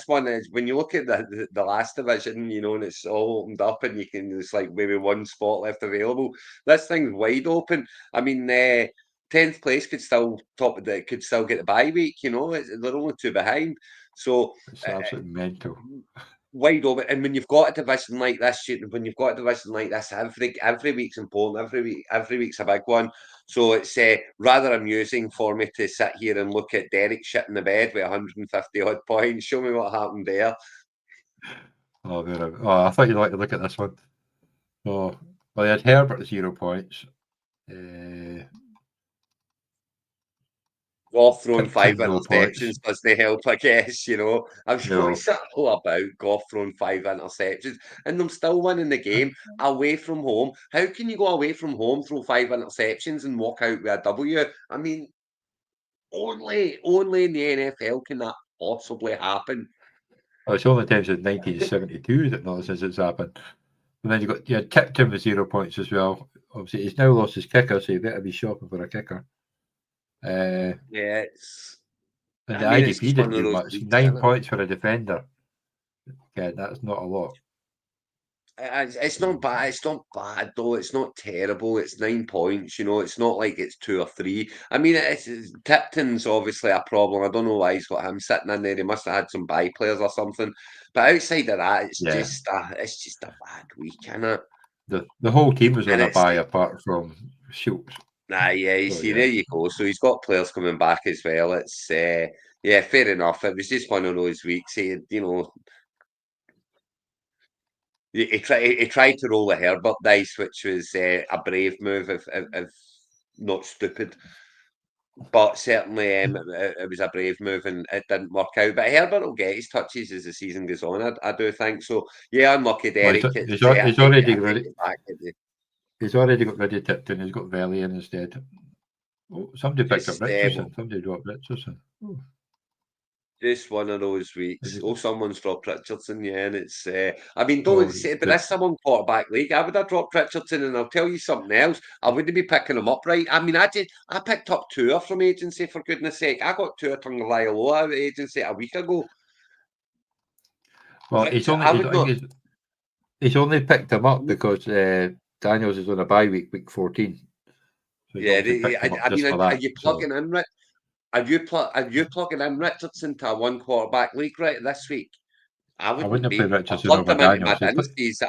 one is, when you look at the last division, and it's all opened up, and it's like maybe one spot left available. This thing's wide open. 10th place could still get the bye week. They're only 2 behind, so it's absolutely mental. Wide open. And when you've got a division like this, every week's important. Every week's a big one. So it's rather amusing for me to sit here and look at Derek shit in the bed with 150 odd points. Show me what happened there. I thought you'd like to look at this one. So, well, they had Herbert 0 points. Goff throwing 5 interceptions doesn't help, I guess. I'm sure it's all about Goff throwing 5 interceptions and them still winning the game away from home. How can you go away from home, throw 5 interceptions and walk out with a W? I mean, only in the NFL can that possibly happen. Well, it's only time since 1972 that not since it's happened. And then you had Tipton with 0 points as well. Obviously, he's now lost his kicker, so you better be shopping for a kicker. Yeah, and the IDP didn't do much. 9 points for a defender. Yeah, that's not a lot. It's not bad. It's not bad though. It's not terrible. It's 9 points. It's not like it's 2 or 3. Tipton's obviously a problem. I don't know why he's got him sitting in there. He must have had some bye players or something. But outside of that, it's just a bad week, isn't it? The whole team was on a bye apart from Schultz. There you go. So he's got players coming back as well. It's fair enough. It was just one of those weeks. He tried to roll a Herbert dice, which was a brave move, if not stupid. But certainly, it was a brave move, and it didn't work out. But Herbert will get his touches as the season goes on. I do think so. Yeah, unlucky, Derek. He's already got rid of Tipton. He's got Valley in instead. Oh, somebody picked up Richardson. Somebody dropped Richardson. Oh. Just one of those weeks. Someone's dropped Richardson, yeah, and it's. Don't say, but that's someone quarterback league. I would have dropped Richardson, and I'll tell you something else. I wouldn't be picking him up right. I picked up Tua from agency, for goodness sake. I got Tua Tagovailoa out of agency a week ago. Well, he's only picked him up because Daniels is on a bye week 14. So he's Yeah, obviously picked him up I just mean, for are that. you So plugging in Rich? Are you plugging in Richardson to a one quarterback league right this week? I I wouldn't wouldn't have played be. I Richardson plugged over him into my Daniels. dynasties.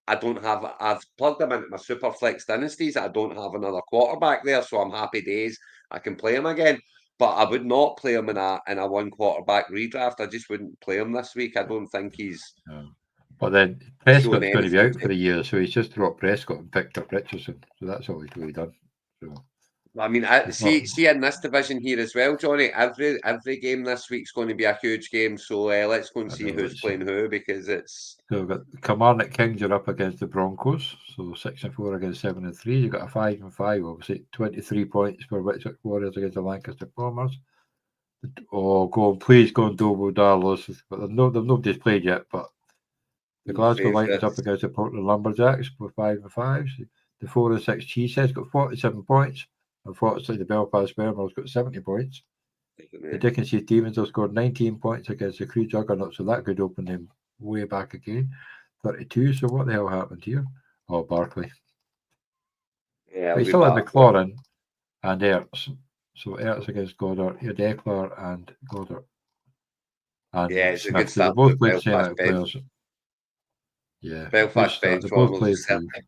I don't have. I've plugged him into my super flex dynasties. I don't have another quarterback there, so I'm happy days. I can play him again, but I would not play him in a one quarterback redraft. I just wouldn't play him this week. I don't think he's But then showing Prescott's going to be anything. out for a year, so he's just dropped Prescott and picked up Richardson. So that's all he's really done. So I mean, I he's not. see in this division here as well, Johnny. Every game this week's going to be a huge game. So let's go and I see know who's it's. playing who because it's So we've got Kilmarnock Kings are up against the Broncos. So 6-4 against 7-3. You've got a 5-5, obviously 23 points for Witchwick Warriors against the Lancaster Bombers. Oh, please go and double Darlos. But nobody's played yet. But the Glasgow Lightning's up favourites. against the Portland Lumberjacks with 5-5. The 4-6 Cheeseheads got 47 points. Unfortunately, the Belfast Spermers got 70 points. The Dickensies Demons have scored 19 points against the Crew Juggernaut, so that could open them way back again. 32. So what the hell happened here? Oh, Barkley. Yeah, But he's still in McLaurin and Ertz. So Ertz against Goddard, you had Eckler and Goddard. And yeah, it's a good Smith. So they start for the both played the same Belfast out of bench. players. Yeah, good Belfast start. bench They both warmers played of through. Celtic.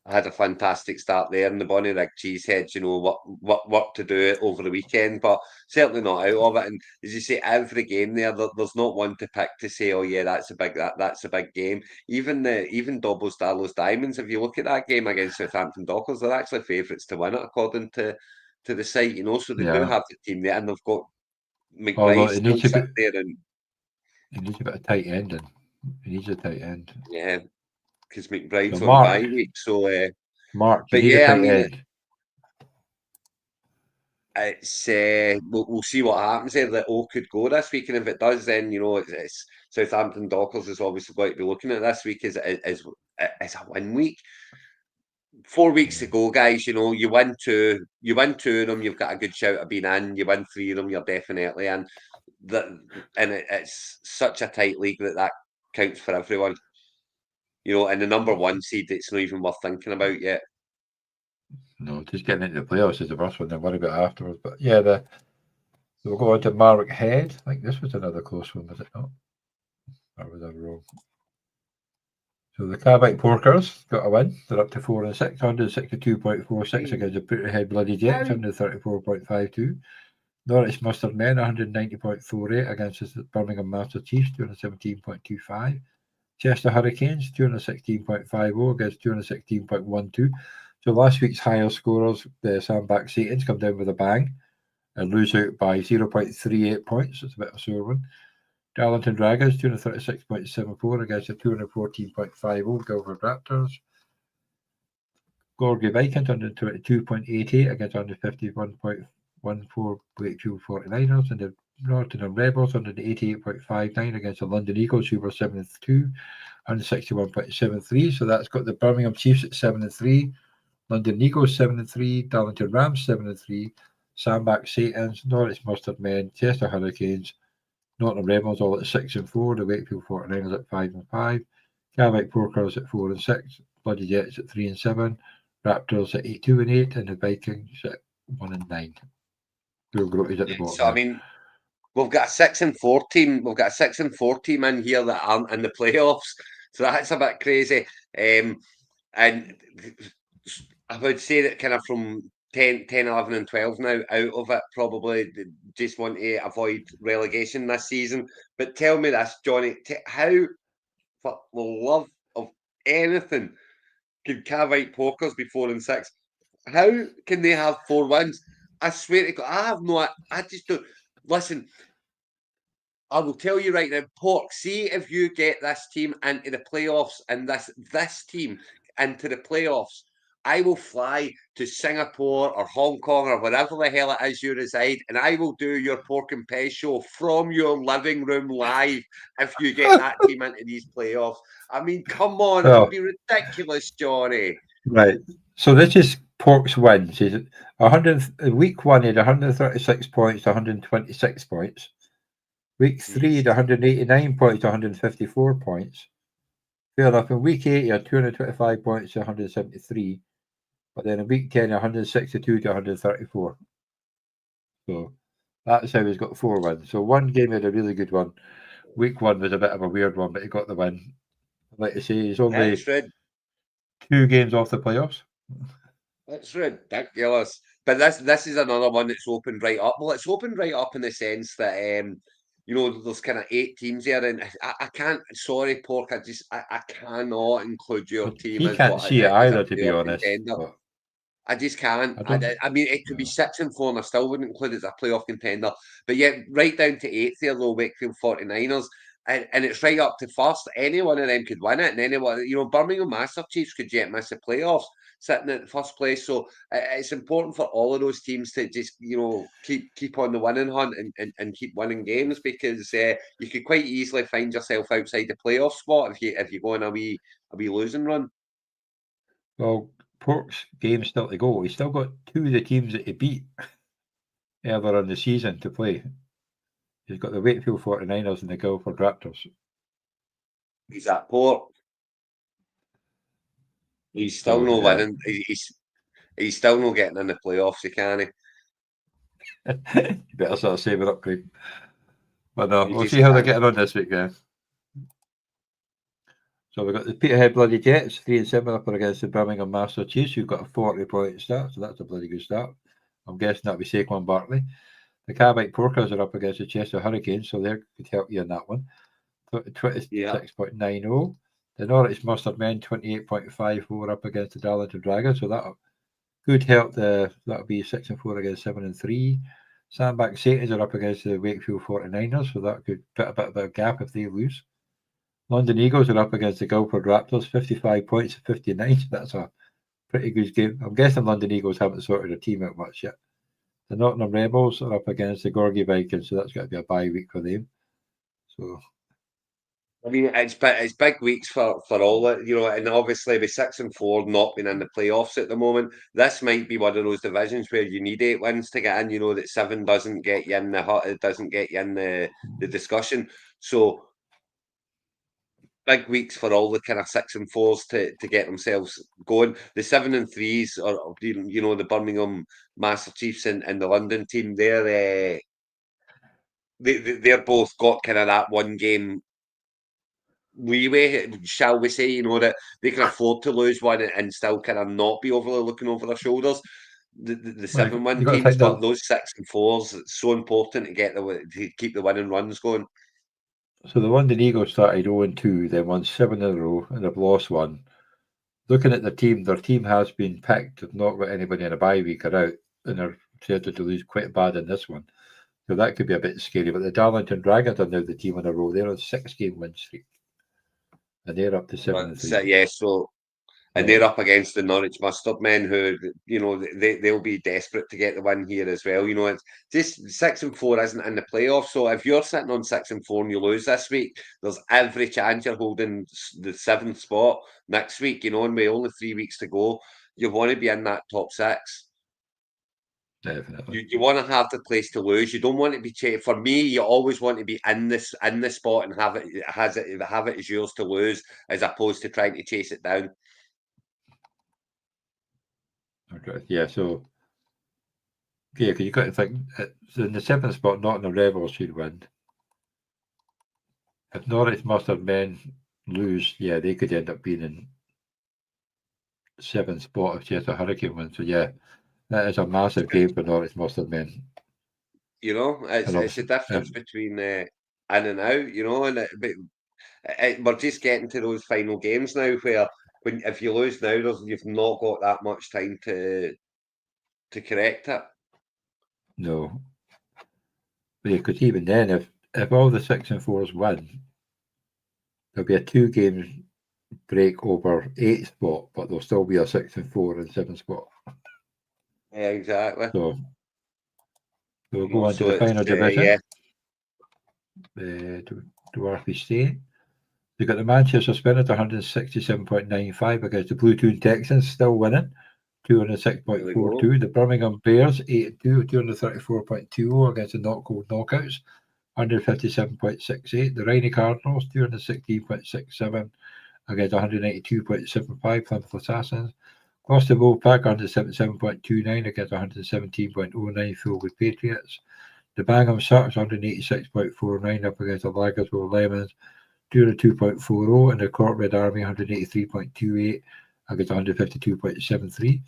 I had a fantastic start there in the Bonnie Rig Cheeseheads, what work to do over the weekend, but certainly not out of it. And as you say, every game there's not one to pick to say, oh yeah, that's a big game. Even Dobbles Darlos Diamonds, if you look at that game against Southampton Dockers, they're actually favourites to win it according to the site, so they do Yeah. have the team there, and they've got Although McBride it still needs a sitting bit, there, and it needs a bit of tight end, and it needs a tight end. yeah, because So McBride's on Mark, bye week, so. you But need a yeah, I tight mean, end. it's we'll see what happens there. That all could go this week, and if it does, then it's Southampton Dockers is obviously going to be looking at this week as a win week. 4 weeks to go, guys. You win two of them, you've got a good shout of being in. You win 3 of them, you're definitely in. It's such a tight league that counts for everyone. And the number 1 seed, it's not even worth thinking about yet. No, just getting into the playoffs is the first one. Then worry about afterwards. But yeah, we'll go on to Marwick Head. I think this was another close one, was it not? Or was I wrong? So the Cavite Porkers got a win. They're up to 4-6, 162.46 against the Peterhead Bloody Jets, 134.52. Norwich Mustard Men, 190.48 against the Birmingham Master Chiefs, 217.25. Chester Hurricanes, 216.50 against 216.12. So last week's higher scorers, the Sandbach Satans, come down with a bang and lose out by 0.38 points. It's a bit of a sore one. Darlington Dragons, 236.74 against the 214.50 Guildford Raptors. Gorgie Vikings, 122.88 against 151.14 Wakefield 49ers. And the Nottingham Rebels, 188.59 against the London Eagles, who were 7-2, 161.73. So that's got the Birmingham Chiefs at 7-3, London Eagles 7-3, Darlington Rams 7-3, Sandbach Satans, Norwich Mustard Men, Chester Hurricanes, Nottingham Rebels all at 6-4, the Wakefield 49ers at 5-5, Cavite Porkers at 4-6, Bloody Jets at 3-7, Raptors at 8-2-8, and the Vikings at 1-9. Bill Grotty's at the bottom. So I mean, we've got a 6-4 team. We've got a 6-4 team in here that aren't in the playoffs. So that's a bit crazy. And I would say that kind of from 10, 11 and 12 now out of it, probably just want to avoid relegation this season. But tell me this, Johnny, how, for the love of anything, can Cavite Porkers be 4-6? How can they have 4 wins? I swear to God, I just don't. Listen, I will tell you right now, Pork, see if you get this team into the playoffs and this team into the playoffs, I will fly to Singapore or Hong Kong or wherever the hell it is you reside, and I will do your Pork and Pay show from your living room live if you get that team into these playoffs. I mean, come on, it would be ridiculous, Johnny. Right. So this is Pork's wins. He's 100. Week 1, he had 136 points to 126 points. Week 3, he had 189 points to 154 points. Fair enough. In week 8, he had 225 points to 173. But then in week 10, 162 to 134. So that's how he's got 4 wins. So one game had a really good one. Week 1 was a bit of a weird one, but he got the win. I'd like to say he's only It's 2 games off the playoffs. It's ridiculous. But this is another one that's opened right up. Well, it's opened right up in the sense that there's kind of 8 teams here, and I can't. Sorry, Pork. I cannot include your But team he as can't see it as a either, to be playoff honest. contender. But I just can't. I don't. I mean, it could be 6-4, and I still wouldn't include it as a playoff contender. But yet, right down to 8th here, though, Wakefield 49ers. And it's right up to first. Any one of them could win it, and anyone, Birmingham Master Chiefs could yet miss the playoffs, sitting at first place. So it's important for all of those teams to just, keep on the winning hunt and keep winning games, because you could quite easily find yourself outside the playoff spot if you go on a wee losing run. Well, Pork's game's still to go. He's still got 2 of the teams that he beat earlier in the season to play. He's got the Wakefield 49ers and the Guildford Raptors. He's at Port. He's still no winning. He's still not getting in the playoffs. You can't. You better sort of save it up, Craig. But no, You we'll just see how they're can't. getting on this week, guys. So we've got the Peterhead Bloody Jets, 3-7 up against the Birmingham Master Chiefs, who've got a 40-point start, so that's a bloody good start. I'm guessing that'll be Saquon Barkley. The Carbide Porkers are up against the Chester Hurricanes, so they could help you in that one. 26.90. The Norwich Mustard Men, 28.54 up against the Darlington Dragons, so that could help. That'll be 6-4 against 7-3. Sandbag Satans are up against the Wakefield 49ers, so that could put a bit of a gap if they lose. London Eagles are up against the Guildford Raptors, 55 points to 59. So that's a pretty good game. I'm guessing London Eagles haven't sorted their team out much yet. The Nottingham Rebels are up against the Gorgie Vikings, so that's got to be a bye week for them. So, I mean, it's big weeks for all it, and obviously with 6-4 not being in the playoffs at the moment, this might be one of those divisions where you need 8 wins to get in. That 7 doesn't get you in the hut, it doesn't get you in the discussion. So big weeks for all the kind of 6-4s to get themselves going. The 7-3s or the Birmingham Master Chiefs and the London team, they're both got kind of that one game leeway, shall we say, that they can afford to lose one and still kind of not be overly looking over their shoulders. The 7-1 teams, but those 6-4s, it's so important to keep the winning runs going. So the London Eagles started 0-2, then won 7 in a row, and have lost 1. Looking at their team has been picked. They've not got anybody in a bye week or out, and they're scheduled to lose quite bad in this one. So that could be a bit scary. But the Darlington Dragons are now the team in a row. They're on 6-game win streak, and they're up to 7-3. Yeah, so. And they're up against the Norwich Mustard Men, who, they'll be desperate to get the win here as well. It's just 6-4 isn't in the playoffs. So if you're sitting on 6-4 and you lose this week, there's every chance you're holding the 7th spot next week. And with only 3 weeks to go, you want to be in that top 6. Definitely. You want to have the place to lose. You don't want to be chased. For me, you always want to be in this spot and have it as yours to lose, as opposed to trying to chase it down. Okay. Yeah, so because you've got to think so in the 7th spot, Nottingham Rebels should win. If Norwich Mustard Men lose, yeah, they could end up being in 7th spot if Chester Hurricane wins. So yeah, that is a massive game for Norwich Mustard Men. It's a difference between in and out. And we're just getting to those final games now where if you lose now, you've not got that much time to correct it. No. Yeah, because even then, if all the 6-4s win, there'll be a 2 games break over 8th spot, but there'll still be a 6-4 and 7th spot. Yeah, exactly. So we'll go on to the final division. Do Arthur stay? They've got the Manchester Spirit 167.95 against the Blue Toon Texans, still winning. 206.42. The Birmingham Bears 8-2, 234.20 against the Not Cold Knockouts, 157.68. The Rainy Cardinals 216.67 against 192.75 Plymouth Assassins. Gloucester Wolfpack 177.29 against 117.09 Fullwood Patriots. The Bangham Sharks 186.49 up against the Laggersville Lemons 202.40, and the Cork Red Army 183.28 against 152.73.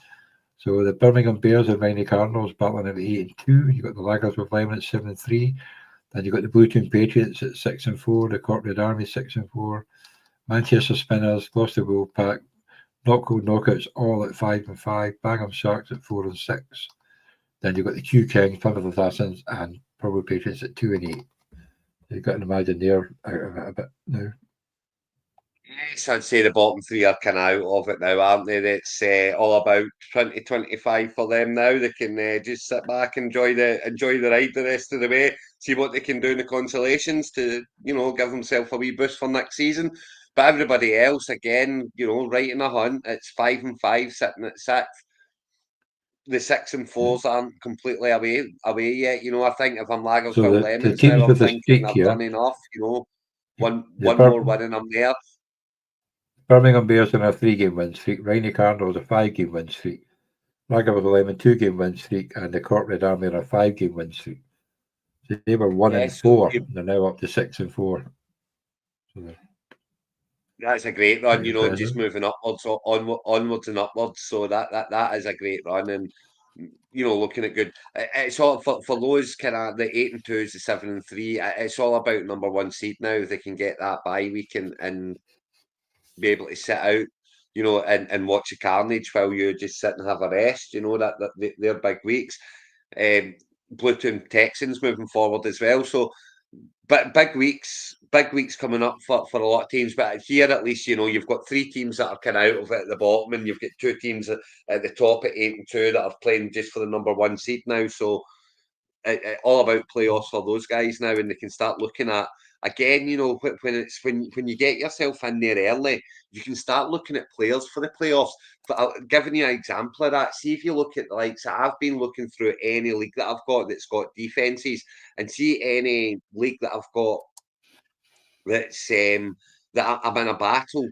So the Birmingham Bears and Rhiney Cardinals battling at 8-2. You've got the Laggersville Lemons 7-3. Then you've got the Bluetown Patriots at 6-4, the Cork Red Army 6-4, Manchester Spinners, Gloucester Wolfpack, Knockouts all at 5-5, Bangham Sharks at 4-6. Then you've got the Q Kings, Plymouth Assassins, and Purple Patriots at 2-8. You've got to imagine they're out of it a bit now. Yes, I'd say the bottom three are kind of out of it now, aren't they? It's all about 2025 for them now. They can just sit back, enjoy the ride the rest of the way, see what they can do in the consolations to, give themselves a wee boost for next season. But everybody else, again, right in the hunt. It's 5-5 sitting at sixth. The 6-4s aren't completely away yet. I think if I'm Laggersville Lemons now, I'm thinking I've done enough. One more win and I'm there. Birmingham Bears on a 3-game win streak, Rhiney Cardinals a 5-game win streak, Laggersville Lemon 2-game win streak, and the Cork Red Army on a 5-game win streak. So they were 1-4. They're now up to 6-4. So that's a great run, just moving upwards, onwards and upwards. So that is a great run, and looking at good. It's all for those kind of the 8-2s, the 7-3. It's all about number one seed now. If they can get that bye week and be able to sit out, and watch the carnage while you just sit and have a rest. That they're big weeks. Bluetown Texans moving forward as well. So, but big weeks coming up for a lot of teams. But here at least, you've got 3 teams that are kind of out of it at the bottom, and you've got 2 teams at the top at 8-2 that are playing just for the number one seed now. So, all about playoffs for those guys now, and they can start looking at. Again, when you get yourself in there early, you can start looking at players for the playoffs. But giving you an example of that, see if you look at the likes. I've been looking through any league that I've got that's got defenses, and see any league that I've got that's that I'm in a battle.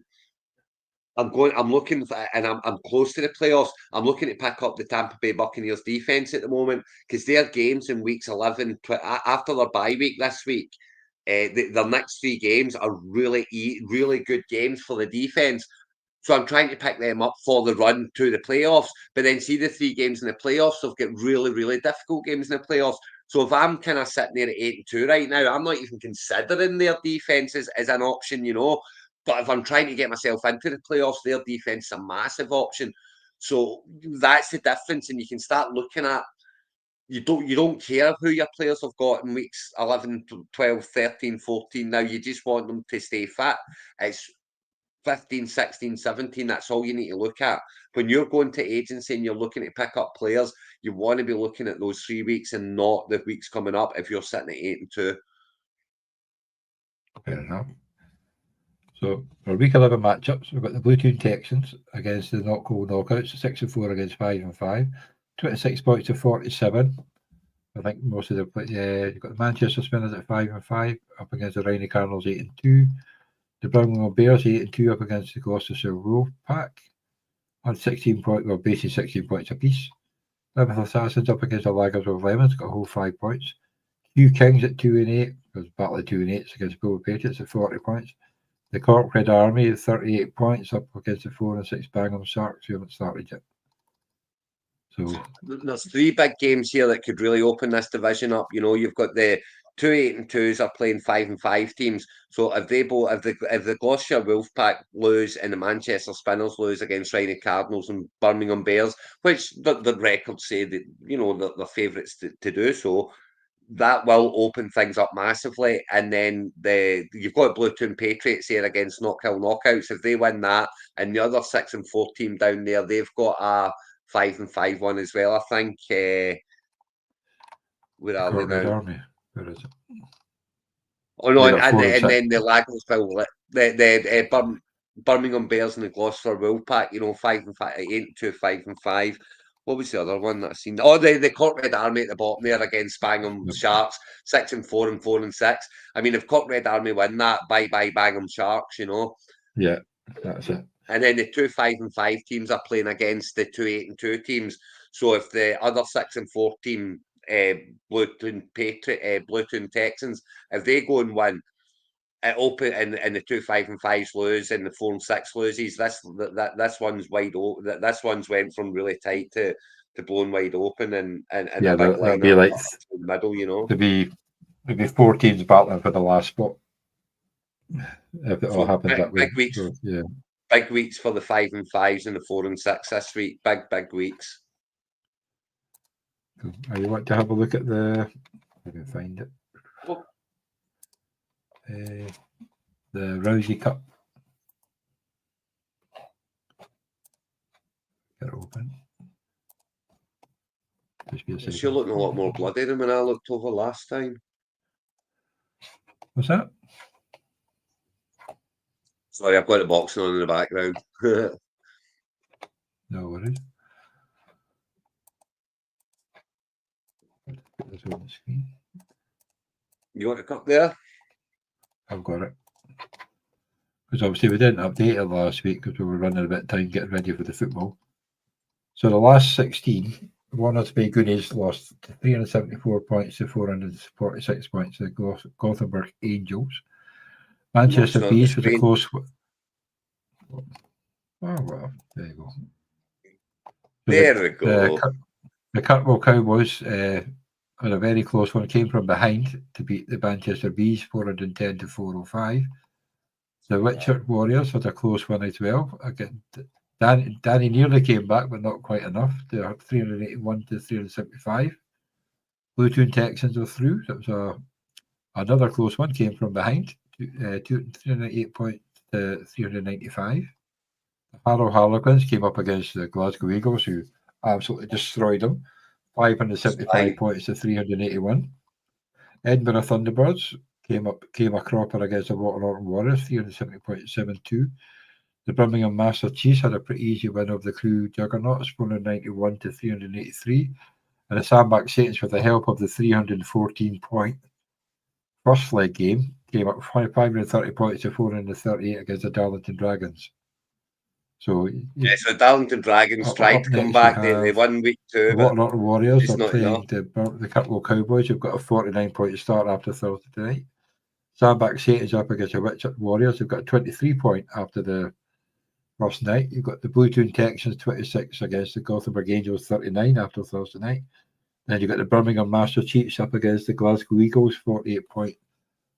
I'm looking for, and I'm close to the playoffs. I'm looking to pick up the Tampa Bay Buccaneers defense at the moment because their games in weeks 11 after their bye week this week. Their next 3 games are really good games for the defense. So I'm trying to pick them up for the run to the playoffs. But then see the 3 games in the playoffs, they've got really difficult games in the playoffs. So if I'm kind of sitting there at 8-2 right now, I'm not even considering their defense as an option, But if I'm trying to get myself into the playoffs, their defense is a massive option. So that's the difference. And you can start looking at, you don't care who your players have got in weeks 11, 12, 13, 14. Now you just want them to stay fit. It's 15, 16, 17. That's all you need to look at. When you're going to agency and you're looking to pick up players, you want to be looking at those 3 weeks and not the weeks coming up if you're sitting at 8-2. Fair enough. So for week 11 matchups, we've got the Bluetown Texans against the Knockouts, 6-4 against 5-5, 26 points to 47. I think most of you've got the Manchester Spinners at 5-5 up against the Rhiney Cardinals 8-2. The Birmingham Bears 8-2 up against the Gloucestershire Wolfpack on 16 points, well, basically 16 points apiece. Plymouth Assassins up against the Laggersville Lemons, got a whole 5 points. Q Kings at 2-8, because battle of 2-8 against Bull Patriots at 40 points. The Cork Red Army at 38 points up against the 4-6 Bangham Sharks who haven't started yet. So there's 3 big games here that could really open this division up. You've got the 2 8-2s are playing 5-5 teams. So if the Gloucestershire Wolfpack lose and the Manchester Spinners lose against Rhiney Cardinals and Birmingham Bears, which the records say that they're favourites to do so, that will open things up massively. And then you've got Bluetown Patriots here against Knockouts. If they win that, and the other 6-4 team down there, they've got a 5-5 one as well, I think. Where are they now? Army. Where is it? Oh no, and then the Laggersville, the Birmingham Bears and the Gloucester Wolfpack, 5-5, 8-2, 5-5. What was the other one that I seen? Oh, the Cork Red Army at the bottom there against Bangham Sharks, 6-4 and 4-6. I mean, if Cork Red Army win that, bye Bangham Sharks, Yeah. That's it. And then the 2 5 and 5 teams are playing against the 2 8 and 2 teams. So if the other 6 and 4 team, Bluetoon Texans, if they go and win, it open and the 2 5 and 5s lose and the 4 and 6 loses. This one's wide open. This one's went from really tight to blown wide open and Yeah, a big that'd line be like up in the middle, you know. there'd be 4 teams battling for the last spot if it all So happens that way. big weeks, So, yeah. big weeks for the 5 and 5s and the 4 and 6 this week. Big weeks. Cool. You want to have a look at the? I can find it. Oh. The Rousey Cup. Get it open. It's sure looking a lot more bloody than when I looked over last time. What's that? Sorry, I've got the boxing on in the background. No worries. Put this on the screen. You want a cup there? I've got it. Because obviously we didn't update it last week because we were running a bit of time getting ready for the football. So the last 16, Warner's Bay Goonies lost 374 points to 446 points to the Gothenburg Angels. Manchester Bees was a close one. Oh, well, there you go. There we go. The Kirkwall Cowboys had a very close one, came from behind to beat the Manchester Bees 410 to 405. The Witchert Warriors had a close one as well. Again, Danny nearly came back, but not quite enough. They had 381 to 375. Bluetoon Texans were through. That was another close one, came from behind. 398 points to 395. The Harrow Harlequins came up against the Glasgow Eagles, who absolutely destroyed them. 575 points to 381. Edinburgh Thunderbirds came a cropper against the Waterloo Warriors, 370.72. The Birmingham Master Chiefs had a pretty easy win over the Crew Juggernauts, 491 to 383. And the Sandbach Saints, with the help of the 314-point first leg game, came up 530 points to 438 against the Darlington Dragons. So so Darlington Dragons tried to come back. They won week 2. The Waterloo Warriors are playing enough. the Kirkwall Cowboys, who've got a 49-point start after Thursday night. Sandbach Saints up against the Witchert Warriors, who've got a 23-point after the first night. You've got the Bluetoon Texans 26 against the Gothenburg Angels 39 after Thursday night. Then you've got the Birmingham Master Chiefs up against the Glasgow Eagles, 48-point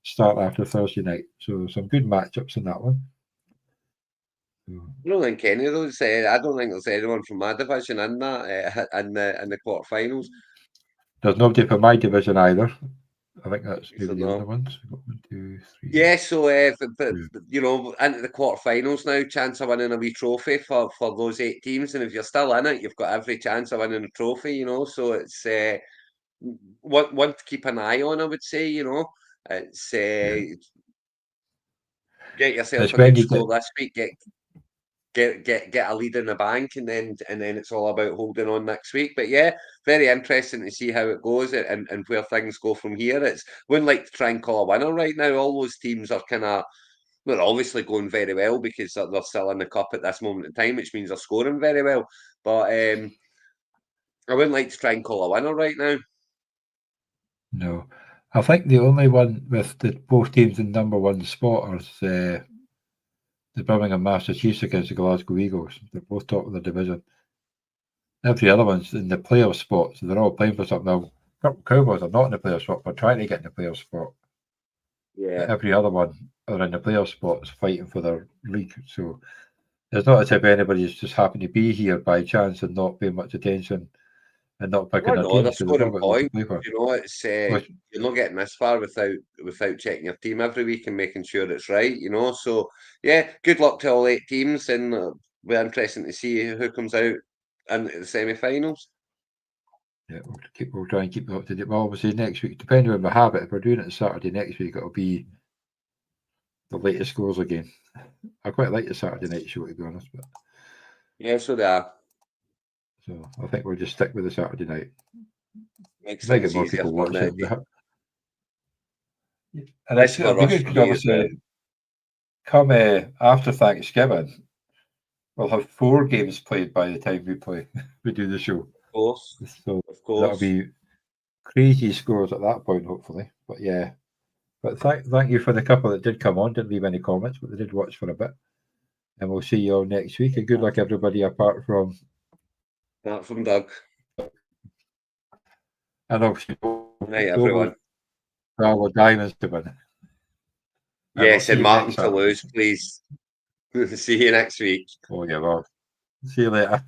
start after Thursday night. So some good matchups in that one. I don't think any of those. I don't think there's anyone from my division in that in the quarterfinals. There's nobody from my division either. I think that's maybe the other ones. We've got 1, 2, 3. Yeah, so but you know, into the quarterfinals now, chance of winning a wee trophy for those 8 teams, and if you're still in it, you've got every chance of winning a trophy. You know, so it's one to keep an eye on. I would say, you know, it's get yourself a good score this week. Get a lead in the bank, and then it's all about holding on next week. But yeah, very interesting to see how it goes and where things go from here. Wouldn't like to try and call a winner right now. All those teams are kind of, they're obviously going very well because they're still in the cup at this moment in time, which means they're scoring very well. But I wouldn't like to try and call a winner right now. No, I think the only one with both teams in number 1 spot is the Birmingham Master Chiefs against the Glasgow Eagles. They're both top of the division. Every other one's in the playoff spot, so they're all playing for something. Now, Cowboys are not in the playoff spot, but trying to get in the playoff spot. Yeah. Every other one are in the playoff spots fighting for their league. So there's not as if anybody's just happened to be here by chance and not paying much attention and not picking their teams. They're scoring points. You know, it's you're not getting this far without checking your team every week and making sure it's right. You know, so yeah, good luck to all 8 teams, and we're interesting to see who comes out in the semi-finals. Yeah, we'll try and keep it up to date. Well, obviously next week, depending on my habit, if we're doing it Saturday next week, it'll be the latest scores again. I quite like the Saturday night show, to be honest. But yeah, so they are. So I think we'll just stick with the Saturday night. Makes things more easier people for watch me. it. And it's good because obviously come after Thanksgiving, we'll have 4 games played by the time we do the show. Of course. So Of course. that'll be crazy scores at that point, hopefully. But yeah. But thank you for the couple that did come on, didn't leave any comments, but they did watch for a bit. And we'll see you all next week. And good luck, everybody, apart from Doug. And obviously, Night, everyone. Bravo Diamonds to win. Yes, and Martin to lose, please. See you next week. Oh, yeah, well, see you later.